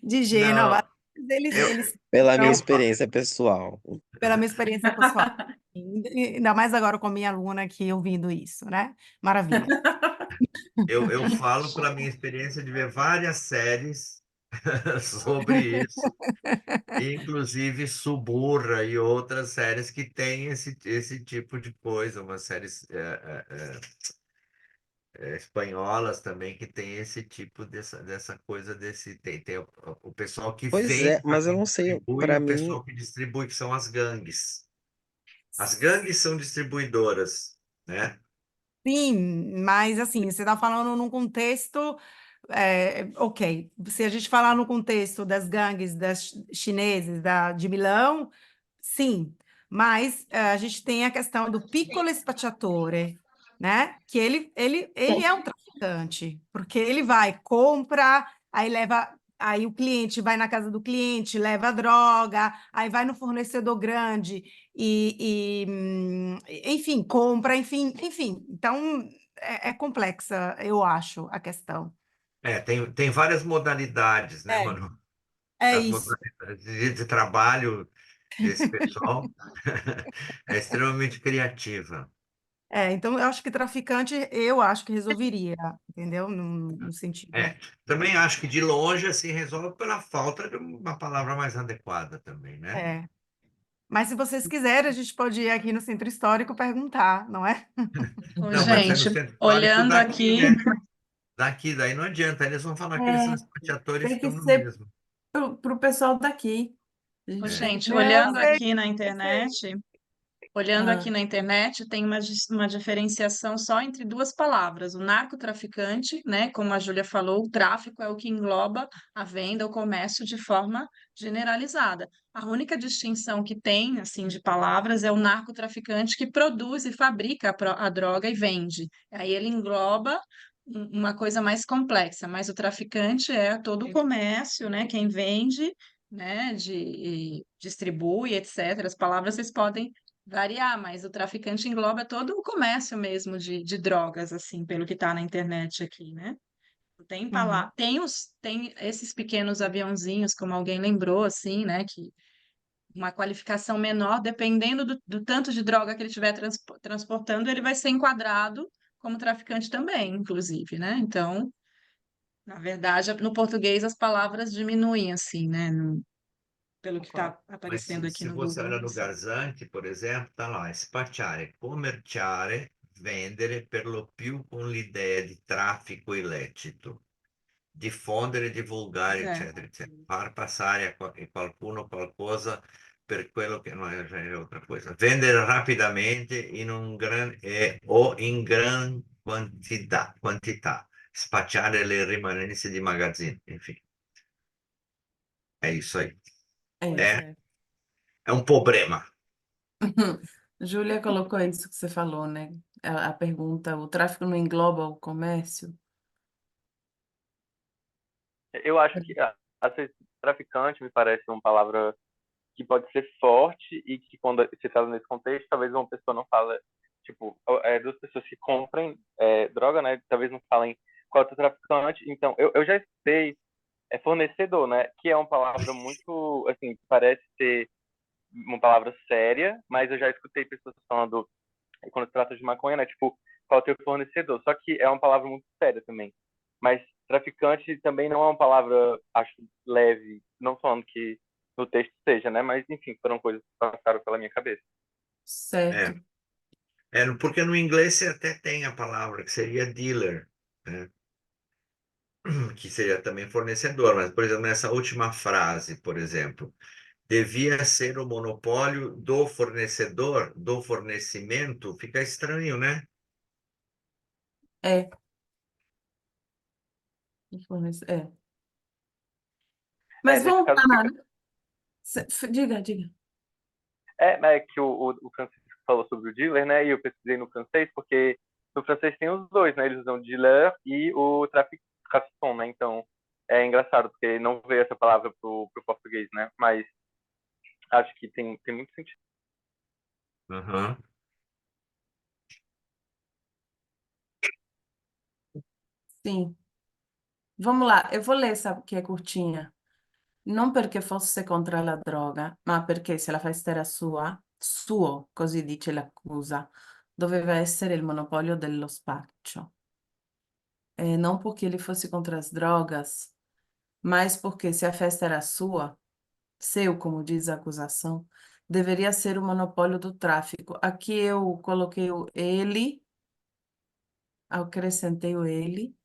de Gênova. Não, Às vezes eu, eles Pela minha eu, compram. fa- experiência pessoal. Pela minha experiência pessoal. Ainda mais agora com a minha aluna aqui ouvindo isso, né? Maravilha. eu falo pela minha experiência de ver várias séries sobre isso, inclusive Suburra e outras séries que têm esse tipo de coisa, umas séries espanholas também que tem esse tipo dessa coisa tem o pessoal que Pois é, vende para mas eu quem não sei, distribui e para o mim, pessoal que distribui, que são as gangues. As gangues são distribuidoras, né? Sim, mas assim, você está falando num contexto, ok, se a gente falar no contexto das gangues das chineses de Milão, sim, mas a gente tem a questão do piccolo spacciatore, né? Que ele é um traficante, porque ele vai, compra, aí leva, aí o cliente vai na casa do cliente, leva a droga, aí vai no fornecedor grande enfim, compra, enfim. Então é complexa, eu acho, a questão. Tem várias modalidades, né, É, mano? é As isso. modalidades de trabalho desse pessoal é extremamente criativa. Então eu acho que traficante, eu acho que resolveria, entendeu? No É, sentido. também acho que de longe assim resolve pela falta de uma palavra mais adequada também, né? É. Mas se vocês quiserem, a gente pode ir aqui no centro histórico perguntar, não é? Ô, Não, mas é no gente, centro histórico olhando daqui, aqui, né? Daqui, daí não adianta. Eles vão falar que eles são É, espatiadores e tem que ficam no ser mesmo. pro pessoal daqui. A ô, gente tem que gente, tentar Não, eu olhando falar. sei, aqui na eu sei. internet, olhando aqui Ah, na internet, tem uma diferenciação só entre duas palavras. O narcotraficante, né? Como a Júlia falou, o tráfico é o que engloba a venda, o comércio de forma generalizada. A única distinção que tem, assim, de palavras é o narcotraficante que produz e fabrica a droga e vende. Aí ele engloba uma coisa mais complexa, mas o traficante é todo o comércio, né? Quem vende, né? Distribui, etc. As palavras vocês podem variar, mas o traficante engloba todo o comércio mesmo de drogas, assim, pelo que está na internet aqui, né? Uhum. Tem esses pequenos aviãozinhos, como alguém lembrou, assim, né? Que uma qualificação menor, dependendo do tanto de droga que ele estiver transportando, ele vai ser enquadrado como traficante também, inclusive, né? Então, na verdade, no português as palavras diminuem, assim, né? Pelo que Concordo. está Mas aparecendo aqui se no você Google, olha no assim. Garzanti, por exemplo, tá lá, spacciare, commerciare, vendere per lo più con l'idea di traffico illecito, diffondere, Pois divulgare, é. eccetera, eccetera. Far passare a qualcuno qualcosa per quello che non è, cioè, è outra coisa. Vendere rapidamente o in gran quantità, spacciare le rimanenze di magazzini, enfim. É isso aí. é isso. É, é um problema. Júlia colocou isso que você falou, né? A pergunta, o tráfico não engloba o comércio? Eu acho que às vezes, traficante me parece uma palavra que pode ser forte e que quando se fala nesse contexto, talvez uma pessoa não fala tipo, duas pessoas que comprem droga, né? Talvez não falem qual é o traficante. Então, eu já escutei fornecedor, né? Que é uma palavra muito, assim, parece ser uma palavra séria, mas eu já escutei pessoas falando, quando se trata de maconha, né? Tipo, qual é o teu fornecedor? Só que é uma palavra muito séria também. Mas traficante também não é uma palavra, acho, leve. Não falando que no texto seja, né? Mas, enfim, foram coisas que passaram pela minha cabeça. Certo. Porque no inglês você até tem a palavra que seria dealer, né? Que seria também fornecedor, mas, por exemplo, nessa última frase, por exemplo, devia ser o monopólio do fornecedor, do fornecimento, fica estranho, né? É, é. Mas Nesse vamos caso, lá. fica. Diga, diga. É que o Francisco falou sobre o dealer, né? E eu pesquisei no francês, porque no francês tem os dois, né? Eles usam dealer e o traficant, né? Então, é engraçado, porque não veio essa palavra pro português, né? Mas acho que tem muito sentido. Aham. Sim. Vamos lá, eu vou ler essa que é curtinha. Non perché fosse contro la droga, ma perché se la festa era sua, suo, così dice l'accusa, doveva essere il monopolio dello spaccio. Não porque ele fosse contra as drogas, mas porque se a festa era sua, seu, como diz a acusação, deveria ser o monopólio do tráfico. Aqui eu coloquei o ele, acrescentei o ele,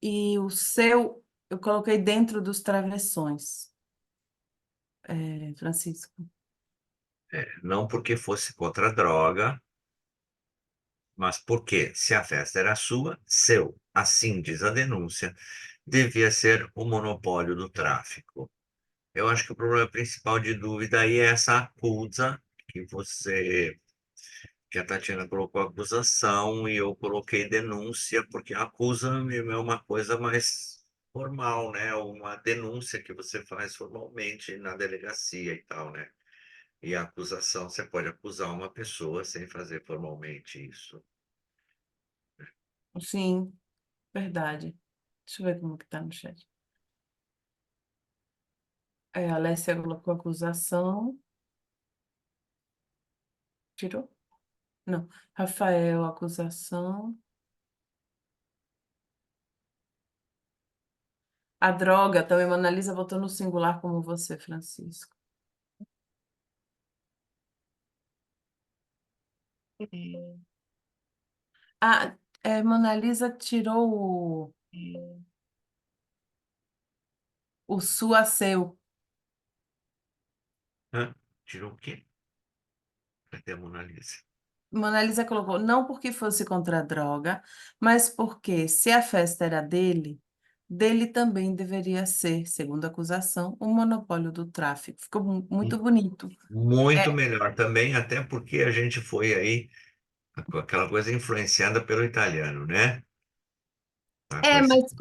e o seu eu coloquei dentro dos travessões. Francisco. Não porque fosse contra a droga, mas porque, se a festa era sua, seu, assim diz a denúncia, devia ser o monopólio do tráfico. Eu acho que o problema principal de dúvida aí é essa acusa que a Tatiana colocou acusação e eu coloquei denúncia, porque acusa é uma coisa mais formal, né? Uma denúncia que você faz formalmente na delegacia e tal, né? E a acusação, você pode acusar uma pessoa sem fazer formalmente isso. Sim, verdade. Deixa eu ver como que tá no chat. A Alessia colocou acusação. Tirou? Não. Rafael, acusação. A droga, também Mona Lisa botou no singular como você, Francisco. Ah, Mona Lisa tirou o sua seu. Hã? Tirou o quê? Cadê a Mona Lisa? Mona Lisa colocou, não porque fosse contra a droga, mas porque, se a festa era dele, dele também deveria ser, segundo a acusação, o monopólio do tráfico. Ficou muito bonito. Muito É, melhor também, até porque a gente foi aí com aquela coisa influenciada pelo italiano, né? Com mas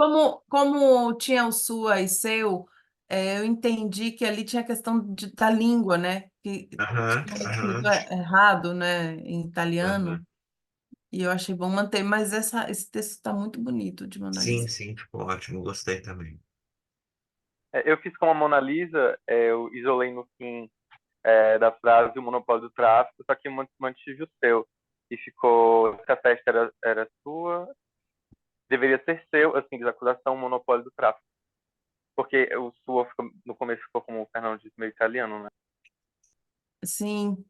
como tinha o sua e seu, eu entendi que ali tinha a questão da língua, né? Que Aham, tinha escrito aham, errado, né? Em italiano. aham. E eu achei bom manter, mas esse texto está muito bonito de Mona Sim, Lisa. sim, ficou ótimo, gostei também. Eu fiz com a Mona Lisa, eu isolei no fim da frase o monopólio do tráfico, só que mantive o seu. E ficou, se a festa era sua, deveria ser seu, assim, diz a acusação, o monopólio do tráfico. Porque o sua no começo ficou, como o Fernando disse, meio italiano, né? Sim,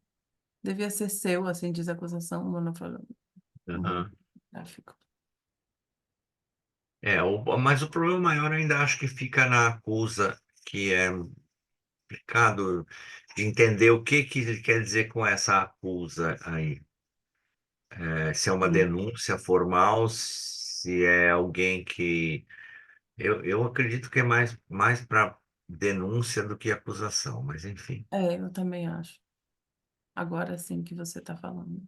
devia ser seu, assim diz a acusação, monopólio Aham. tráfico. Mas o problema maior eu ainda acho que fica na acusa, que é complicado de entender o que ele quer dizer com essa acusa aí. Se é uma Sim. denúncia formal, se é alguém que. Eu acredito que é mais para denúncia do que acusação, mas enfim. Eu também acho. Agora sim que você está falando.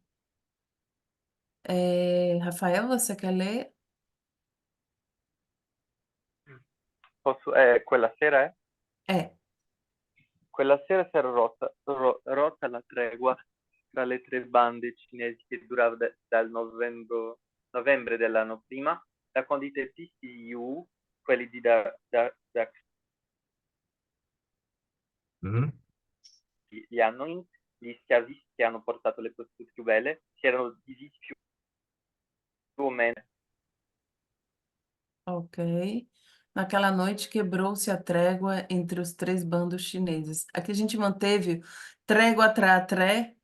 Rafael, você quer ler? Posso, quella sera, É. Quella sera si era rotta la tregua tra le tre bande cinesi che durava dal novembre dell'anno prima, da quando i teppisti di Yu, quelli di Mhm. gli Hanno, gli schiavisti che hanno portato le prostitute più belle, si erano divisi più o meno. Ok. Naquela noite quebrou-se a trégua entre os três bandos chineses. Aqui a gente manteve trégua tré,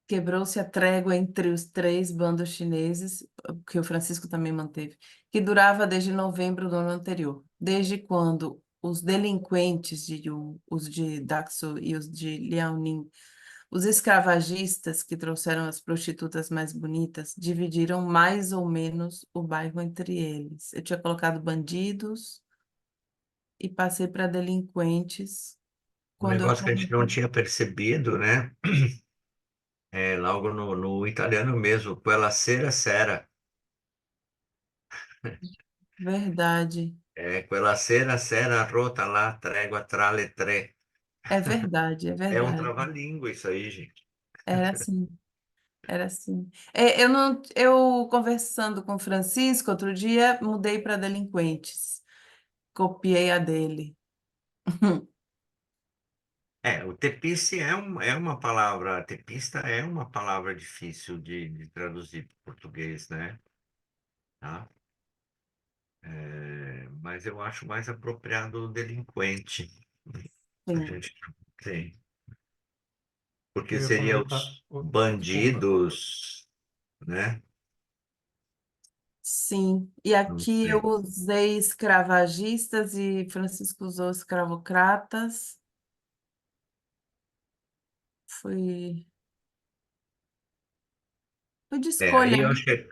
quebrou-se a trégua entre os três bandos chineses, que o Francisco também manteve, que durava desde novembro do ano anterior. Desde quando os delinquentes de Yu, os de Daxo e os de Liaoning, os escravagistas que trouxeram as prostitutas mais bonitas, dividiram mais ou menos o bairro entre eles. Eu tinha colocado bandidos e passei para delinquentes Um quando eu negócio que a gente não coloquei. tinha percebido, né? É logo no italiano mesmo, quella sera sera. Verdade, É, quella sera sera rota lá, trégua tra le tre. é verdade, é É um verdade. trava-língua isso aí, gente. Era assim. Era assim. É, eu não, eu conversando com o Francisco outro dia, mudei para delinquentes. Copiei a dele. É, o tepice é uma palavra, tepista é uma palavra difícil de traduzir para o português, né? Tá? É, mas eu acho mais apropriado o delinquente. A Sim, gente tem. Porque Eu ia seria comentar. os Desculpa. bandidos, né? sim. E Não aqui eu sei. usei escravagistas e Francisco usou escravocratas. Foi, foi de É, escolha, né?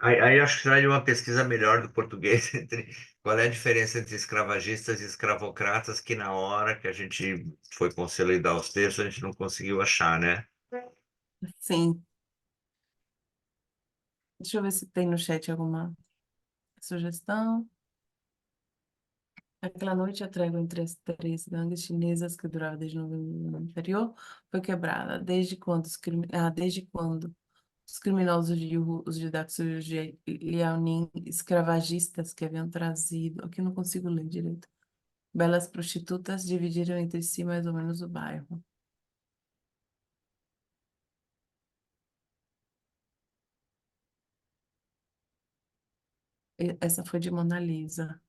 aí eu acho que seria uma pesquisa melhor do português entre qual é a diferença entre escravagistas e escravocratas, que na hora que a gente foi consolidar os textos, a gente não conseguiu achar, né? Sim. Deixa eu ver se tem no chat alguma sugestão. Aquela noite, a trégua entre as três gangues chinesas, que durava desde novembro do ano anterior, foi quebrada. Desde quando os criminosos de Yu, os de Daxu e os de Liaoning, escravagistas que haviam trazido, aqui eu não consigo ler direito, belas prostitutas, dividiram entre si mais ou menos o bairro. Essa foi de Mona Lisa.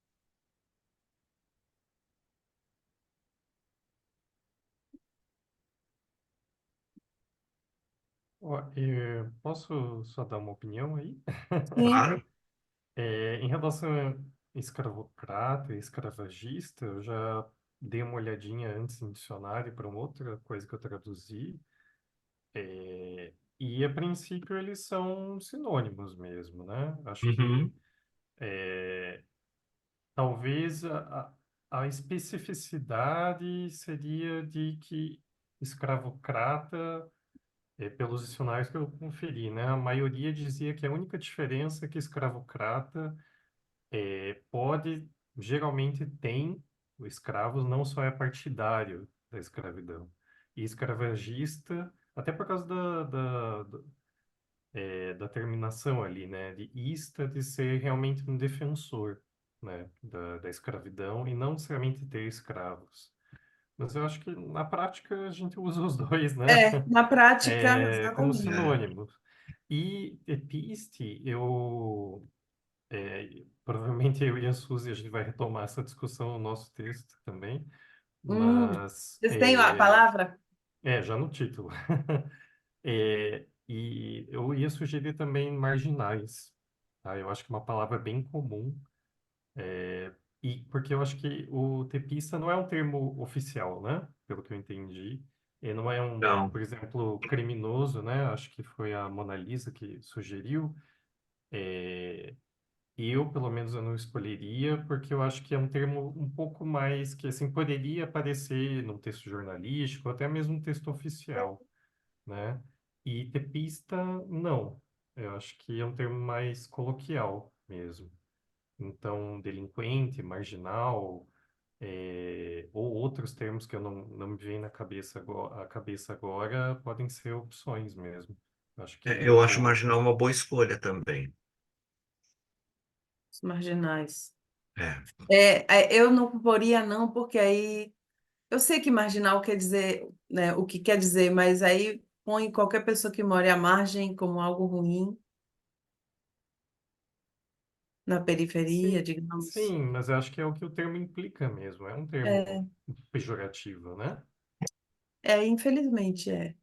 Ó, posso só dar uma opinião aí? Sim. Claro. Em relação a escravocrata e escravagista, eu já dei uma olhadinha antes em dicionário para uma outra coisa que eu traduzi, e a princípio eles são sinônimos mesmo, né? Acho que Uhum. talvez a especificidade seria de que escravocrata, pelos dicionários que eu conferi, né? A maioria dizia que a única diferença é que escravocrata geralmente tem, o escravos não só é partidário da escravidão. E escravagista, até por causa da terminação ali, né? De ista, de ser realmente um defensor, né? Da escravidão e não necessariamente ter escravos. Mas eu acho que na prática a gente usa os dois, né? Na prática, Como exatamente. É. sinônimos. E episte, provavelmente eu e a Suzy, a gente vai retomar essa discussão no nosso texto também, mas Vocês têm a palavra? já no título. E eu ia sugerir também marginais, tá? Eu acho que é uma palavra bem comum, e porque eu acho que o tepista não é um termo oficial, né? Pelo que eu entendi. E não é Então, por exemplo, criminoso, né? Acho que foi a Mona Lisa que sugeriu. Eu, pelo menos, eu não escolheria, porque eu acho que é um termo um pouco mais que, assim, poderia aparecer num texto jornalístico, até mesmo um texto oficial, né? E tepista, não. Eu acho que é um termo mais coloquial mesmo. Então, delinquente, marginal, Ou outros termos que eu não me vêm na cabeça agora podem ser opções mesmo. Acho que Eu acho marginal uma boa escolha também. Os marginais. É. Eu não poria não, porque aí eu sei que marginal quer dizer, né, o que quer dizer, mas aí põe qualquer pessoa que mora à margem como algo ruim, na periferia, digamos. Sim, mas eu acho que é o que o termo implica mesmo. É um termo pejorativo, né? Infelizmente é.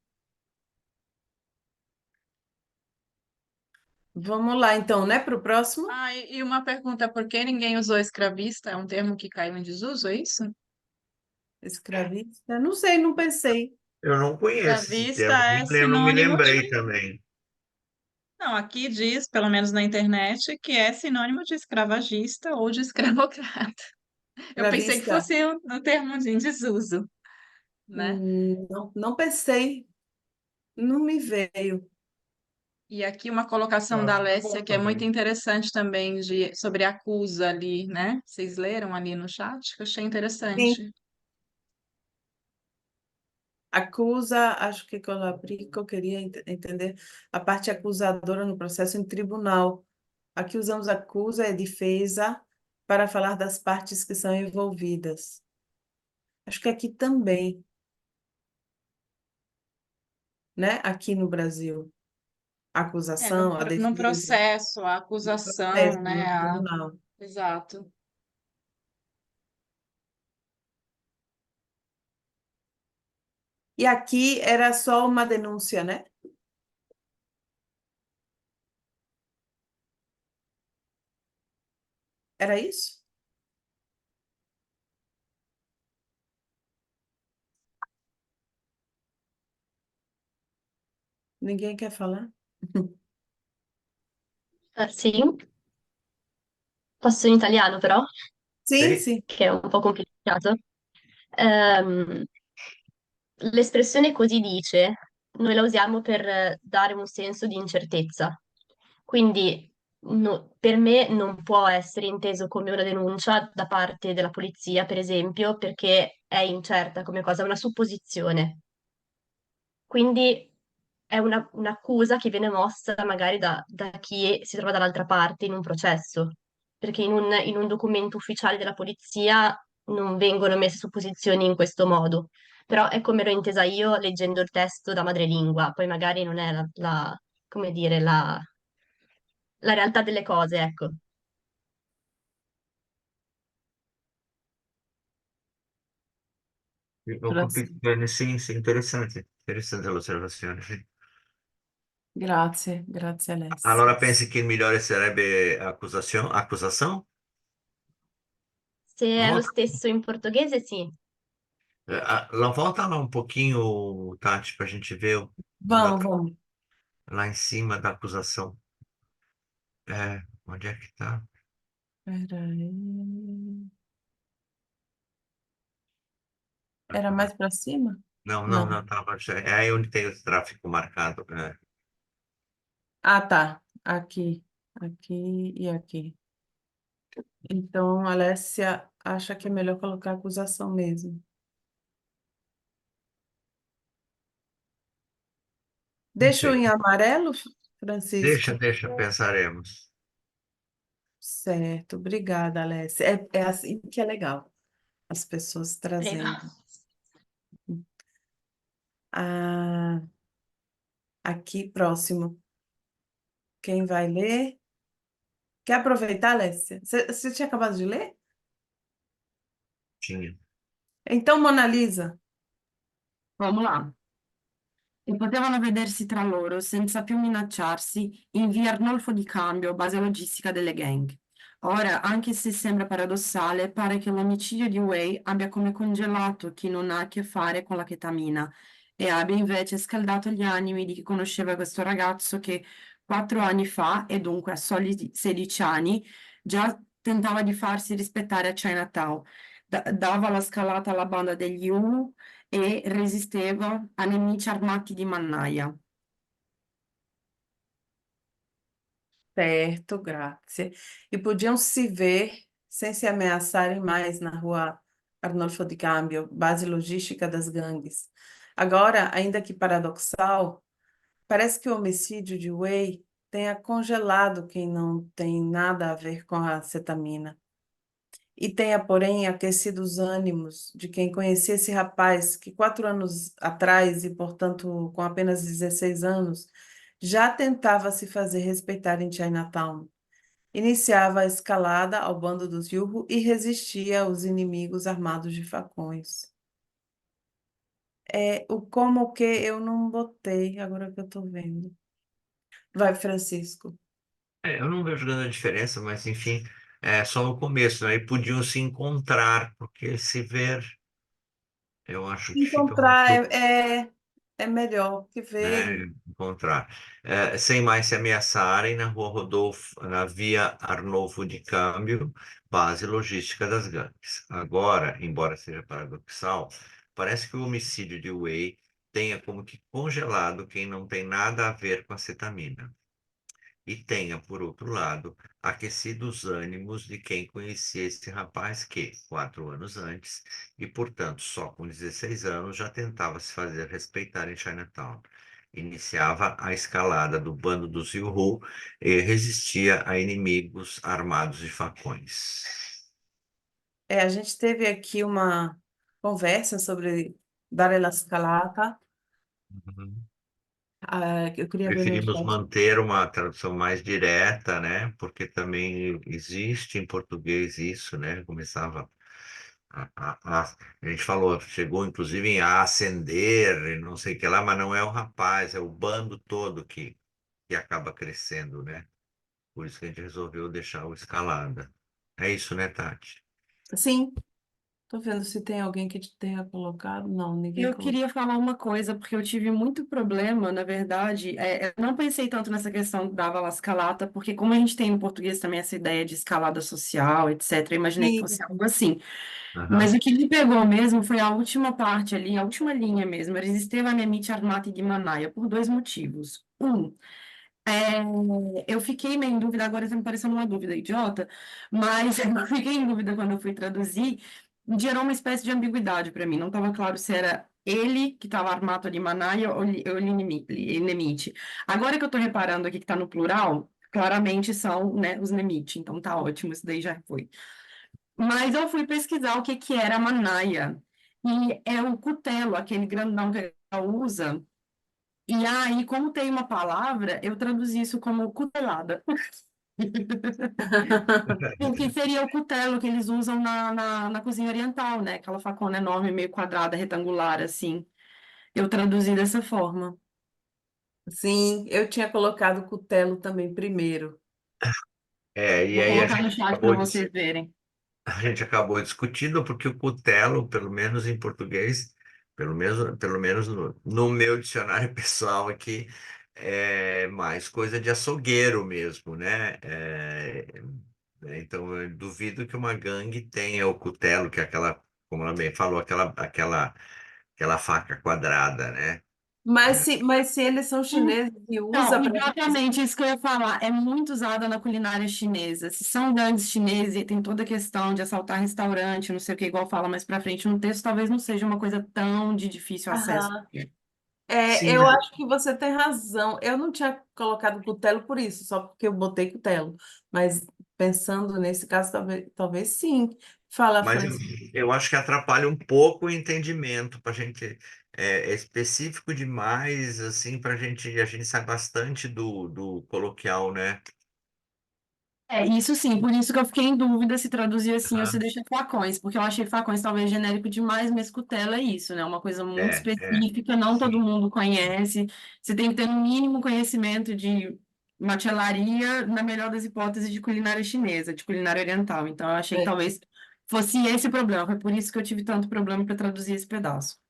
Vamos lá, então, né, para o próximo? Ah, e uma pergunta, por que ninguém usou escravista? É um termo que caiu em desuso, é isso? Escravista? Não sei, não pensei. Eu não conheço esse Escravista termo, é eu não me sinônimo lembrei de... também. Não, aqui diz, pelo menos na internet, que é sinônimo de escravagista ou de escravocrata. Eu pensei que Escravista? fosse um termo em desuso, né? Não, não pensei. Não me veio. E aqui uma colocação da Acho que é Alessia bom que é muito também. interessante também sobre acusa ali, né? Vocês leram ali no chat? Que eu achei Sim. interessante. Acusa, acho que quando eu aplico, eu queria entender a parte acusadora no processo em tribunal. Aqui usamos acusa e defesa para falar das partes que são envolvidas. Acho que aqui também, né? Aqui no Brasil. A É, acusação, a no defesa, processo, a no processo, acusação, né? no tribunal. Exato. E aqui era só uma denúncia, né? Era isso? Ninguém quer falar? Sì, posso in italiano però, Sim, Sim. sim. che è un po' complicato. Ehm, L'espressione così dice, noi la usiamo per dare un senso di incertezza. Quindi per me non può essere inteso come una denuncia da parte della polizia, per esempio, perché è incerta come cosa, è una supposizione. Quindi è un'accusa che viene mossa magari da chi si trova dall'altra parte in un processo, perché in un documento ufficiale della polizia non vengono messe supposizioni in questo modo, però è come l'ho intesa io leggendo il testo da madrelingua, poi magari non è come dire, la realtà delle cose, ecco. Ho capito bene, sì, sì, interessante l'osservazione, sì. Grazie, grazie Alessia. Allora pensi che il migliore sarebbe accusação? Se è lo Volta, stesso in portoghese, sì. volta lá um pouquinho, Tati, para a gente ver Vamos. lá em cima da acusação. Onde é que tá? Peraí. Era mais para cima? Não, não, Não. não, tava. É aí onde tem o tráfico marcado. Ah, tá. Aqui, aqui e aqui. Então, a Alessia acha que é melhor colocar acusação mesmo. Não Deixa eu sei. em amarelo, Francisco? Deixa, pensaremos. Certo, obrigada, Alessia. É assim que é legal, as pessoas Prego. trazendo. Ah, aqui próximo. Quem vai ler? Quer aproveitar, Alessia? Você tinha acabado de ler? Tinha. Então, Mona Lisa. Vamos lá. E potevano vedersi tra loro senza più minacciarsi in via Arnolfo di Cambio, base logistica delle gang. Ora, anche se sembra paradossale, pare che l'omicidio di Wei abbia come congelato chi non ha a che fare con la chetamina e abbia invece scaldato gli animi di chi conosceva questo ragazzo che 4 anni fa, e dunque a soli 16 anni, già tentava di farsi rispettare a Chinatown. Dava la scalata alla banda degli Uno e resisteva a nemici armati di mannaia. Certo, grazie. E podiam se ver sem se ameaçarem mais na rua Arnolfo de Cambio, Base Logística das Gangues. Agora, ainda que paradoxal, parece que o homicídio de Wei tenha congelado quem não tem nada a ver com a cetamina. E tenha, porém, aquecido os ânimos de quem conhecia esse rapaz que 4 anos atrás, e portanto com apenas 16 anos, já tentava se fazer respeitar em Chinatown. Iniciava a escalada ao bando dos Yurro e resistia aos inimigos armados de facões. O como que eu não botei, agora que eu tô vendo. Vai, Francisco. Eu não vejo grande diferença, mas enfim, é só o começo, né? E podiam se encontrar, porque se ver, eu acho que fica Encontrar muito, é melhor que ver. né? Encontrar. Sem mais se ameaçarem na rua Rodolfo, na via Arnolfo de Câmbio, base logística das gangues. Agora, embora seja paradoxal, parece que o homicídio de Wei tenha como que congelado quem não tem nada a ver com a cetamina. E tenha, por outro lado, aquecido os ânimos de quem conhecia esse rapaz que, 4 anos antes, e portanto só com 16 anos, já tentava se fazer respeitar em Chinatown. Iniciava a escalada do bando dos Yuhu e resistia a inimigos armados de facões. A gente teve aqui uma conversa sobre Dare la Scalata. Uhum. Eu queria ver no Preferimos chat. manter uma tradução mais direta, né? Porque também existe em português isso, né? Começava a gente falou, chegou inclusive a ascender, e não sei o que lá, mas não é o rapaz, é o bando todo que acaba crescendo, né? Por isso que a gente resolveu deixar o escalada. É isso, né, Tati? Sim, tô vendo se tem alguém que tenha colocado. Não, ninguém Eu colocou. queria falar uma coisa, porque eu tive muito problema, na verdade, eu não pensei tanto nessa questão da escalata, porque como a gente tem no português também essa ideia de escalada social, etc., eu imaginei que fosse Sim. algo assim. Mas Aham. o que me pegou mesmo foi a última parte ali, a última linha mesmo, Resisteva Nemit Armati de Manaia, por dois motivos. Eu fiquei meio em dúvida, agora está me parecendo uma dúvida idiota, mas eu fiquei em dúvida quando eu fui traduzir, gerou uma espécie de ambiguidade para mim, não estava claro se era ele que estava armato de Manaia ou Nemite. Agora que eu estou reparando aqui que está no plural, claramente são, né, os Nemite, então tá ótimo, isso daí já foi. Mas eu fui pesquisar o que que era Manaia, e é o cutelo, aquele grandão que ela usa, e aí, como tem uma palavra, eu traduzi isso como cutelada. O que seria o cutelo que eles usam na cozinha oriental, né? Aquela facona enorme, meio quadrada, retangular, assim. Eu traduzi dessa forma. Sim, eu tinha colocado cutelo também primeiro. E Vou aí a colocar no gente chat para acabou de vocês verem. A gente acabou discutindo porque o cutelo, pelo menos em português, pelo menos no meu dicionário pessoal aqui, é mais coisa de açougueiro mesmo, né? Então, eu duvido que uma gangue tenha o cutelo, que é aquela, como ela bem falou, aquela faca quadrada, né? Mas se eles são chineses e Não, usa para. exatamente isso que eu ia falar. É muito usada na culinária chinesa. Se são gangues chineses e tem toda a questão de assaltar restaurante, não sei o que, igual fala mais pra frente no texto, talvez não seja uma coisa tão de difícil acesso. Aham. Sim, Eu mas acho que você tem razão. Eu não tinha colocado cutelo por isso, só porque eu botei cutelo. Mas pensando nesse caso, talvez sim. Fala, Mas eu, Francis. eu acho que atrapalha um pouco o entendimento para a gente. É específico demais, assim, para a gente sai bastante do coloquial, né? Isso sim, por isso que eu fiquei em dúvida se traduzir assim ou se Aham. deixa facões, porque eu achei facões talvez genérico demais, mas cutela é isso, né? Uma coisa muito específica, não todo Sim. mundo conhece. Você tem que ter no mínimo conhecimento de machelaria, na melhor das hipóteses, de culinária chinesa, de culinária oriental. Então, eu achei que É. talvez fosse esse o problema. Foi por isso que eu tive tanto problema para traduzir esse pedaço.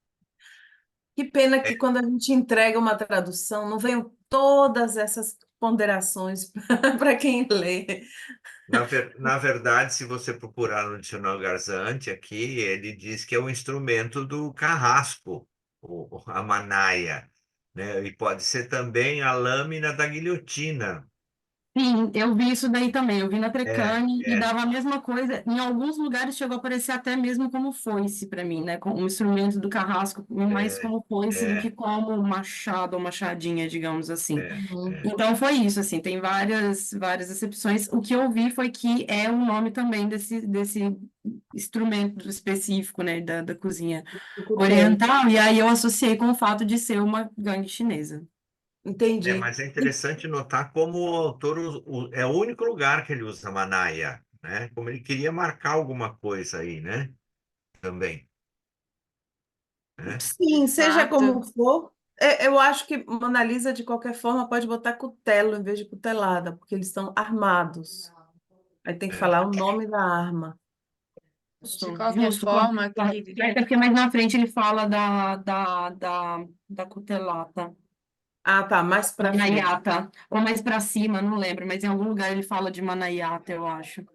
Que pena que quando a gente entrega uma tradução, não venham todas essas ponderações para quem lê. Na verdade, se você procurar no dicionário Garzanti aqui, ele diz que é um instrumento do carrasco, a manaia, né? E pode ser também a lâmina da guilhotina. Sim, eu vi isso daí também. Eu vi na É, Trecane e é, dava a mesma coisa. Em alguns lugares chegou a aparecer até mesmo como foice para mim, né? Com um instrumento do carrasco, mais é, como foice do que é, como machado ou machadinha, digamos assim. é, Uhum. é. Então foi isso, assim, tem várias exceções. O que eu vi foi que é o nome também desse instrumento específico, né, da cozinha Do cutelo. oriental, e aí eu associei com o fato de ser uma gangue chinesa. É, Entendi. mas é interessante notar como o autor é o único lugar que ele usa Manaia, né? Como ele queria marcar alguma coisa aí, né? Também, né? Sim, seja Exato. como for, eu acho que Mona Lisa, de qualquer forma, pode botar cutelo em vez de cutelada, porque eles estão armados. Aí tem que É. falar o nome da arma. De Justo, qualquer justo. forma, Até porque mais na frente ele fala da cutelata, Ah, tá, mais para frente. manaiata, ou mais pra cima, não lembro, mas em algum lugar ele fala de manaiata, eu acho.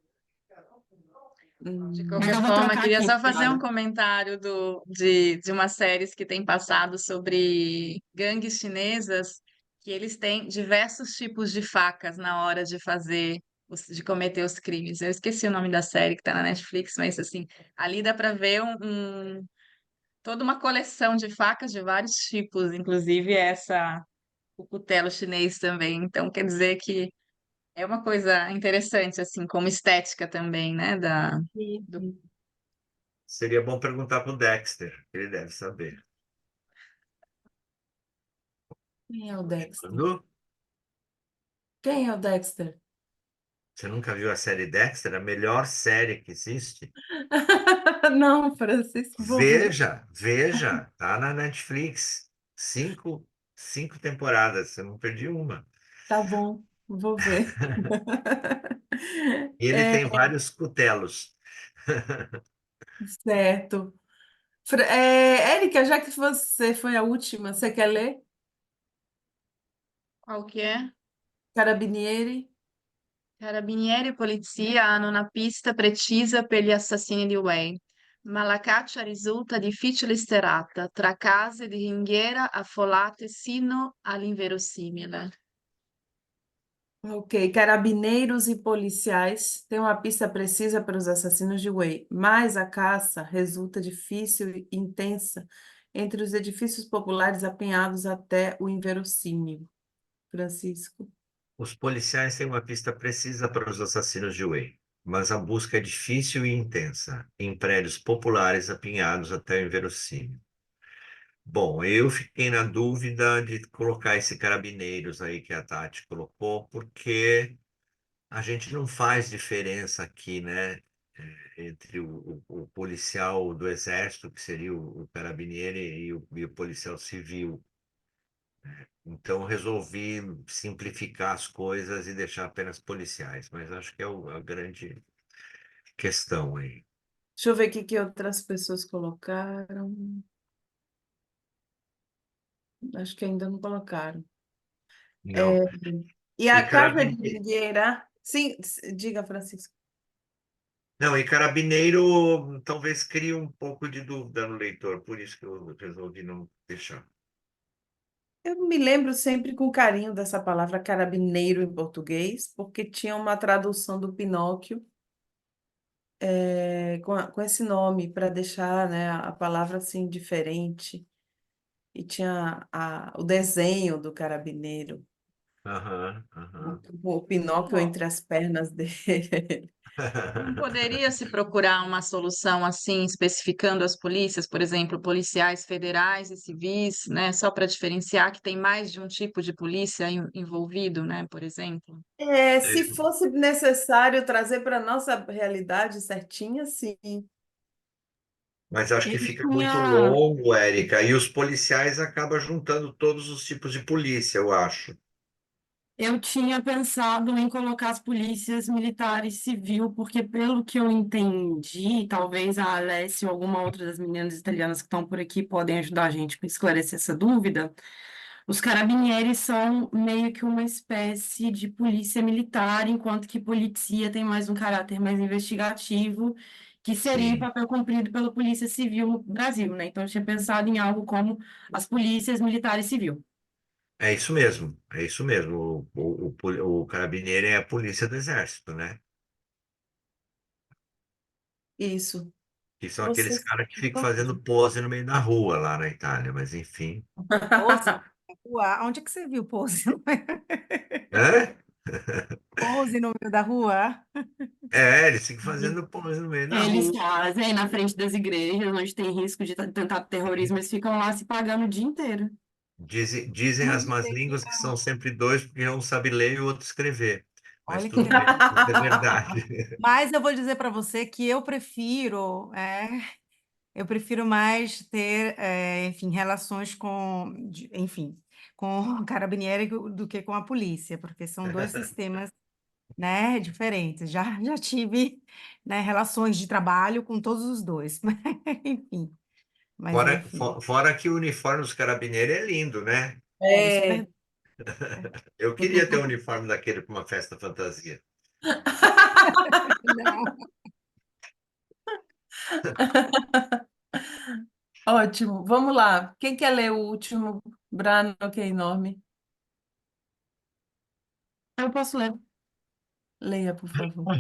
de Mas qualquer eu vou forma, trocar queria aqui, só fazer um obrigada. comentário de umas séries que têm passado sobre gangues chinesas, que eles têm diversos tipos de facas na hora de fazer, de cometer os crimes. Eu esqueci o nome da série que está na Netflix, mas assim, ali dá para ver toda uma coleção de facas de vários tipos, inclusive o cutelo chinês também. Então, quer dizer que é uma coisa interessante, assim, como estética também, né, do Sim. Seria bom perguntar para o Dexter, que ele deve saber. Quem é o Dexter? Manu, Quem é o Dexter? você nunca viu a série Dexter? A melhor série que existe? Não, Francisco, vou ver. Veja, veja, tá na Netflix. Cinco temporadas, você não perdeu uma. Tá bom, vou ver. E ele É, tem vários cutelos. certo. Érica, já que você foi a última, você quer ler? qual que é? Carabinieri? Carabinieri e polizia hanno una pista precisa per gli assassini di Wayne, ma la caccia risulta difficile e sterrata, tra case di ringhiera affollate sino all'inverosimile. Ok, carabineiros e policiais têm uma pista precisa para os assassinos de Way, mas a caça resulta difícil e intensa entre os edifícios populares apinhados até o inverossímil. Francisco. Os policiais têm uma pista precisa para os assassinos de Wayne, mas a busca é difícil e intensa, em prédios populares apinhados até o inverossímil. Bom, eu fiquei na dúvida de colocar esse carabineiros aí que a Tati colocou, porque a gente não faz diferença aqui, né, entre o policial do exército, que seria o carabinieri, e o policial civil. Então, resolvi simplificar as coisas e deixar apenas policiais, mas acho que é a grande questão aí. Deixa eu ver o que outras pessoas colocaram. Acho que ainda não colocaram. Não. E E a casa de carabine... Figueira? Sim, diga, Francisco. Não, e carabineiro talvez crie um pouco de dúvida no leitor, por isso que eu resolvi não deixar. Eu me lembro sempre com carinho dessa palavra carabineiro em português, porque tinha uma tradução do Pinóquio com esse nome, para deixar, né, a palavra assim diferente. E tinha o desenho do carabineiro, Aham, o, aham. o Pinóquio Bom, entre as pernas dele. não poderia se procurar uma solução assim, especificando as polícias, por exemplo, policiais federais e civis, né, só para diferenciar que tem mais de um tipo de polícia envolvido, né, por exemplo? Se fosse necessário trazer para a nossa realidade certinha, sim. Mas acho que Eu fica muito tinha, longo, Érica, e os policiais acabam juntando todos os tipos de polícia, eu acho. eu tinha pensado em colocar as polícias militares civil, porque pelo que eu entendi, talvez a Alessia ou alguma outra das meninas italianas que estão por aqui podem ajudar a gente a esclarecer essa dúvida. Os carabinieri são meio que uma espécie de polícia militar, enquanto que polícia tem mais um caráter mais investigativo, que seria o Sim. papel cumprido pela Polícia Civil no Brasil, né? Então, eu tinha pensado em algo como as polícias militares civil. É isso mesmo, é isso mesmo. O carabineiro é a polícia do exército, né? Isso. Que são Você aqueles sabe caras que ficam muita fazendo coisa. pose no meio da rua lá na Itália, mas enfim. Pose na rua? Onde é que você viu pose? Hã? Pose no meio da rua? É, eles ficam fazendo pose no meio da Eles rua. fazem na frente das igrejas, onde tem risco de tentar terrorismo, eles ficam lá se pagando o dia inteiro. Dizem Vamos as más dizer que línguas que são sempre dois, porque um sabe ler e o outro escrever. Mas Olha que tudo bem, isso é verdade. Mas eu vou dizer para você que eu prefiro mais ter, enfim, relações enfim, com o carabinieri do que com a polícia, porque são dois sistemas, né, diferentes. Já tive, né, relações de trabalho com todos os dois, enfim, mas enfim. Fora que o uniforme dos carabineiros é lindo, né? Isso é É. verdade. Eu queria ter um uniforme daquele para uma festa fantasia. Não. Ótimo. Vamos lá. Quem quer ler o último? Brano, que é enorme. Eu posso ler. Leia, por favor.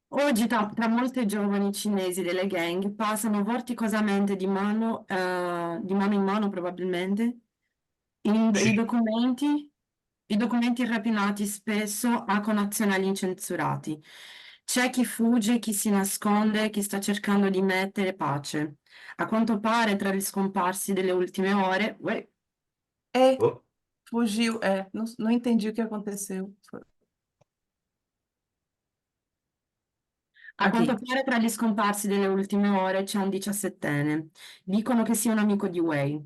Oggi, tra molte giovani cinesi delle gang passano vorticosamente di mano in mano probabilmente, i Sì. documenti, i documenti rapinati spesso a connazionali incensurati. C'è chi fugge, chi si nasconde, chi sta cercando di mettere pace. A quanto pare, tra gli scomparsi delle ultime ore, uè, É, Oh, fugiu. É, não entendi o que aconteceu. A quanto Aqui. pare tra gli scomparsi delle ultime ore c'è un 17enne. Dicono che sia un amico di Wei.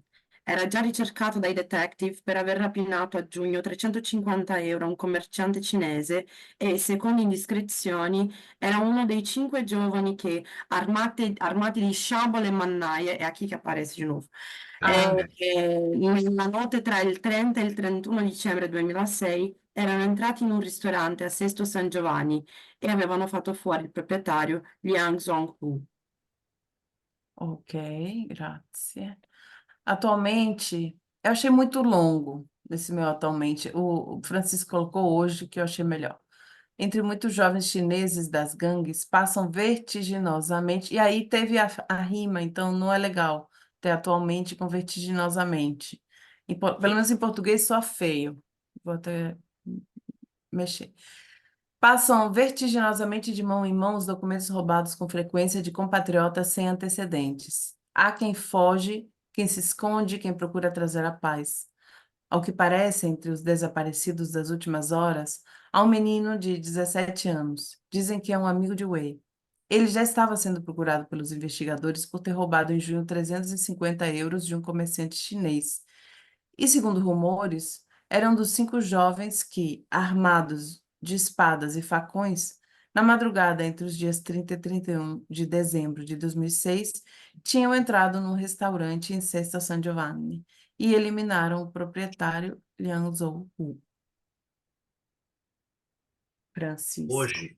Era già ricercato dai detective per aver rapinato a giugno 350 euro a un commerciante cinese e, secondo indiscrezioni, era uno dei 5 giovani che, armati di sciabole e mannaie, è qui che appare di nuovo, Ah, nella notte tra il 30 e il 31 dicembre 2006 erano entrati in un ristorante a Sesto San Giovanni e avevano fatto fuori il proprietario Liang Zhonghu. ok, grazie. Atualmente, eu achei muito longo esse meu atualmente. O Francisco colocou hoje que eu achei melhor. Entre muitos jovens chineses das gangues passam vertiginosamente. E aí teve a rima, então não é legal ter atualmente com vertiginosamente. Pelo menos em português soa feio. Vou até mexer. Passam vertiginosamente de mão em mão os documentos roubados com frequência de compatriotas sem antecedentes. Há quem foge, quem se esconde, quem procura trazer a paz. Ao que parece, entre os desaparecidos das últimas horas, há um menino de 17 anos. Dizem que é um amigo de Wei. Ele já estava sendo procurado pelos investigadores por ter roubado em junho 350 euros de um comerciante chinês. E, segundo rumores, era um dos 5 jovens que, armados de espadas e facões, na madrugada entre os dias 30 e 31 de dezembro de 2006, tinham entrado num restaurante em Sesto San Giovanni e eliminaram o proprietário Liang Zhou. Francisco. hoje,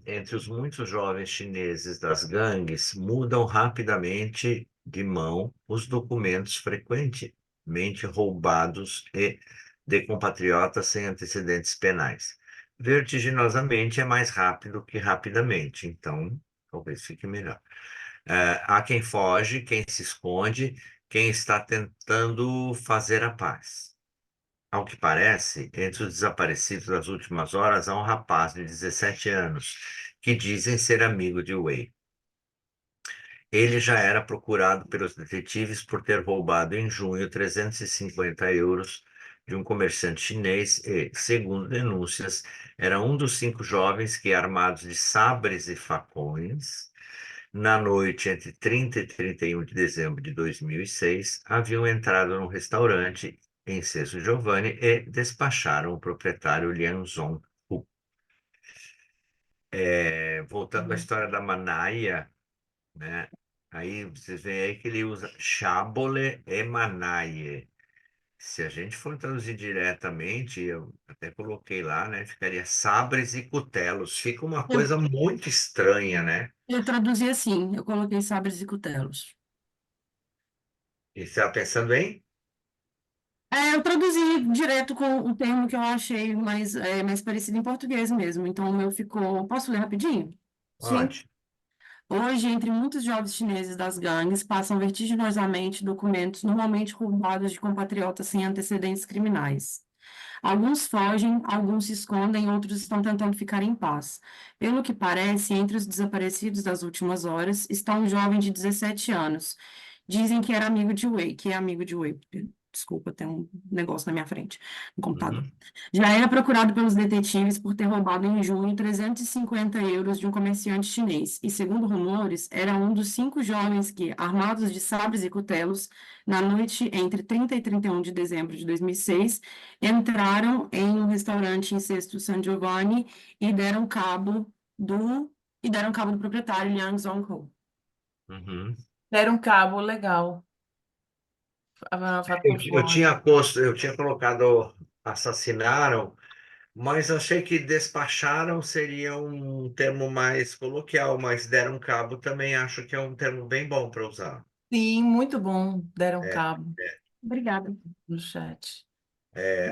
entre os muitos jovens chineses das gangues, mudam rapidamente de mão os documentos frequentemente roubados e de compatriotas sem antecedentes penais. Vertiginosamente é mais rápido que rapidamente, então talvez fique melhor. Há quem foge, quem se esconde, quem está tentando fazer a paz. Ao que parece, entre os desaparecidos das últimas horas há um rapaz de 17 anos que dizem ser amigo de Wei. Ele já era procurado pelos detetives por ter roubado em junho 350 euros de um comerciante chinês e, segundo denúncias, era um dos 5 jovens que, armados de sabres e facões, na noite entre 30 e 31 de dezembro de 2006, haviam entrado num restaurante em Sesto Giovanni e despacharam o proprietário Liang Zhonghu. Voltando à história da Manaia, né? Aí vocês veem aí que ele usa Shabole e Manaie. Se a gente for traduzir diretamente, eu até coloquei lá, né? Ficaria sabres e cutelos. Fica uma Eu, coisa muito estranha, né? eu traduzi assim, eu coloquei sabres e cutelos. E você está pensando em? Eu traduzi direto com o termo que eu achei mais parecido em português mesmo. Então, o meu ficou. Posso ler rapidinho? Sim. Pode. Hoje, entre muitos jovens chineses das gangues, passam vertiginosamente documentos normalmente roubados de compatriotas sem antecedentes criminais. Alguns fogem, alguns se escondem, outros estão tentando ficar em paz. Pelo que parece, entre os desaparecidos das últimas horas está um jovem de 17 anos. Dizem que era amigo de Wei, que é amigo de Wei. Desculpa, tem um negócio na minha frente, no computador. Uhum. Já era procurado pelos detetives por ter roubado em junho 350 euros de um comerciante chinês. E, segundo rumores, era um dos 5 jovens que, armados de sabres e cutelos, na noite entre 30 e 31 de dezembro de 2006, entraram em um restaurante em Sesto San Giovanni e deram cabo do proprietário, Liang Zhonghu. Uhum. Era um cabo legal. Eu, Fator eu bom. tinha posto, eu tinha colocado assassinaram, mas achei que despacharam seria um termo mais coloquial, mas deram cabo também acho que é um termo bem bom para usar. Sim, muito bom. Deram É, cabo é. Obrigada. no chat.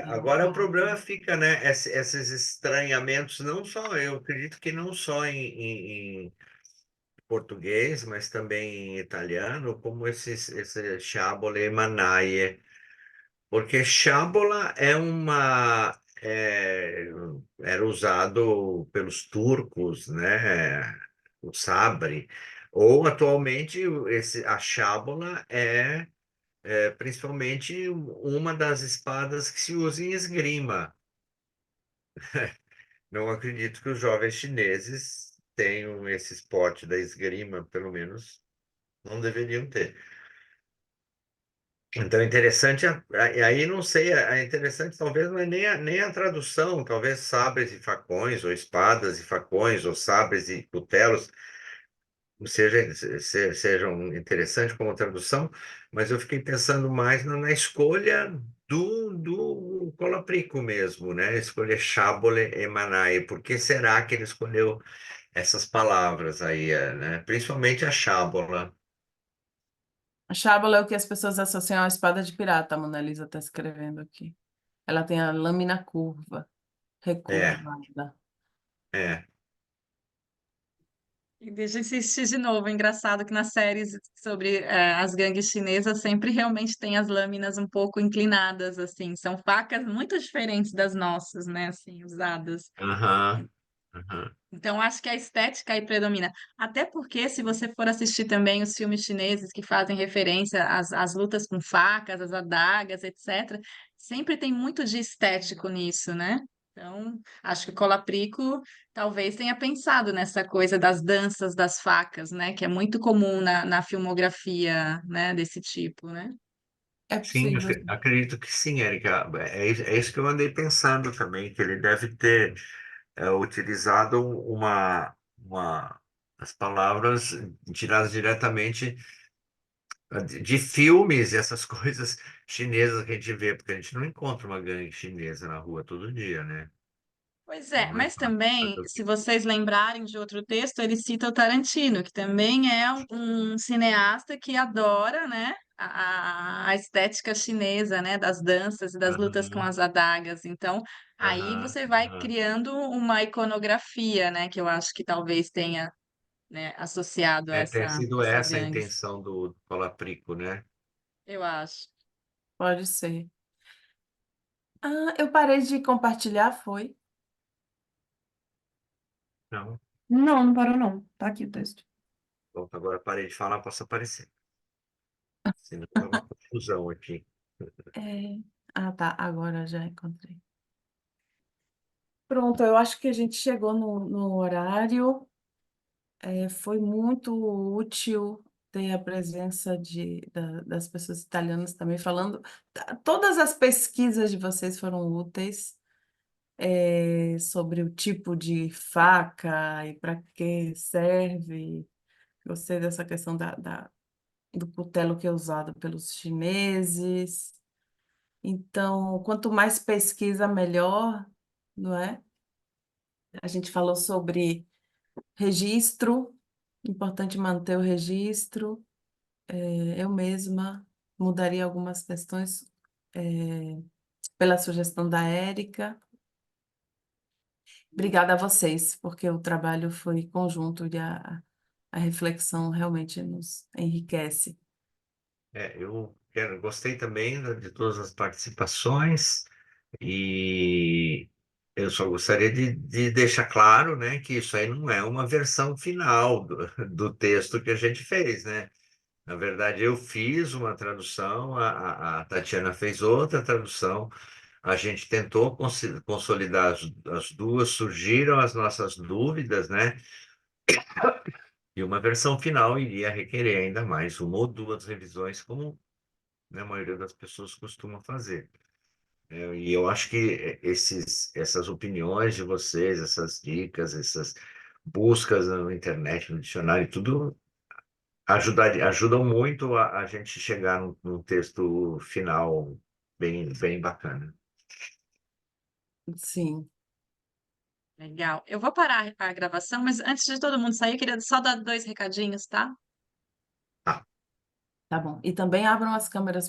Agora o problema fica, né? Esses estranhamentos, não só, eu acredito que não só em português, mas também em italiano, como esse sciabole e mannaie. Porque chábola era usado pelos turcos, né? O sabre. Ou atualmente a chábola é principalmente uma das espadas que se usa em esgrima. Não acredito que os jovens chineses tenham esse esporte da esgrima, pelo menos não deveriam ter. Então, é interessante, aí não sei, é interessante talvez não é nem a tradução, talvez sabres e facões, ou espadas e facões, ou sabres e cutelos, sejam interessantes como tradução, mas eu fiquei pensando mais na escolha do Colaprico mesmo, né? Escolher Sciabole e Manai. Por que será que ele escolheu essas palavras aí, né? Principalmente a Sciabola. A chábula é o que as pessoas associam à espada de pirata, a Mona Lisa está escrevendo aqui. Ela tem a lâmina curva, É, recurvada. é. E deixa eu insistir de novo, é engraçado que nas séries sobre as gangues chinesas sempre realmente tem as lâminas um pouco inclinadas, assim, são facas muito diferentes das nossas, né, assim, usadas. Aham, aham. Então, acho que a estética aí predomina. Até porque, se você for assistir também os filmes chineses que fazem referência às lutas com facas, às adagas, etc., sempre tem muito de estético nisso, né? Então, acho que o Colaprico talvez tenha pensado nessa coisa das danças das facas, né? Que é muito comum na filmografia, né? Desse tipo, né? É Sim, possível. acredito que sim, Érica. É isso que eu andei pensando também, que ele deve ter utilizado as palavras tiradas diretamente de filmes e essas coisas chinesas que a gente vê, porque a gente não encontra uma gangue chinesa na rua todo dia, né? Pois Então é, não é mas fácil também, fazer o se quê? vocês lembrarem de outro texto, ele cita o Tarantino, que também é um cineasta que adora, né, a estética chinesa, né, das danças e das lutas com Aham, as adagas. Então, aí aham, você vai aham. criando uma iconografia, né, que eu acho que talvez tenha, né, associado a Tem sido essas essa a gangues. intenção do Colaprico, né? Eu acho. Pode ser. Ah, eu parei de compartilhar, foi? Não. Não, não parou não. Tá aqui o texto. Bom, agora parei de falar, posso aparecer. Senão dá uma confusão aqui. É. Ah, tá. Agora já encontrei. Pronto, eu acho que a gente chegou no horário. Foi muito útil ter a presença das pessoas italianas também falando. Todas as pesquisas de vocês foram úteis, sobre o tipo de faca e para que serve. Gostei dessa questão do cutelo que é usado pelos chineses. Então, quanto mais pesquisa, melhor, não é? A gente falou sobre registro, importante manter o registro. Eu mesma mudaria algumas questões, pela sugestão da Érica. Obrigada a vocês, porque o trabalho foi conjunto e a reflexão realmente nos enriquece. Gostei também de todas as participações e eu só gostaria de deixar claro, né, que isso aí não é uma versão final do texto que a gente fez, né? Na verdade, eu fiz uma tradução, a Tatiana fez outra tradução, a gente tentou consolidar as duas, surgiram as nossas dúvidas, né? E uma versão final iria requerer ainda mais uma ou duas revisões, como, né, a maioria das pessoas costuma fazer. E eu acho que essas opiniões de vocês, essas dicas, essas buscas na internet, no dicionário, tudo ajudam muito a gente chegar num texto final bem bacana. Sim. Legal. Eu vou parar a gravação, mas antes de todo mundo sair, eu queria só dar 2 recadinhos, tá? Tá bom. E também abram as câmeras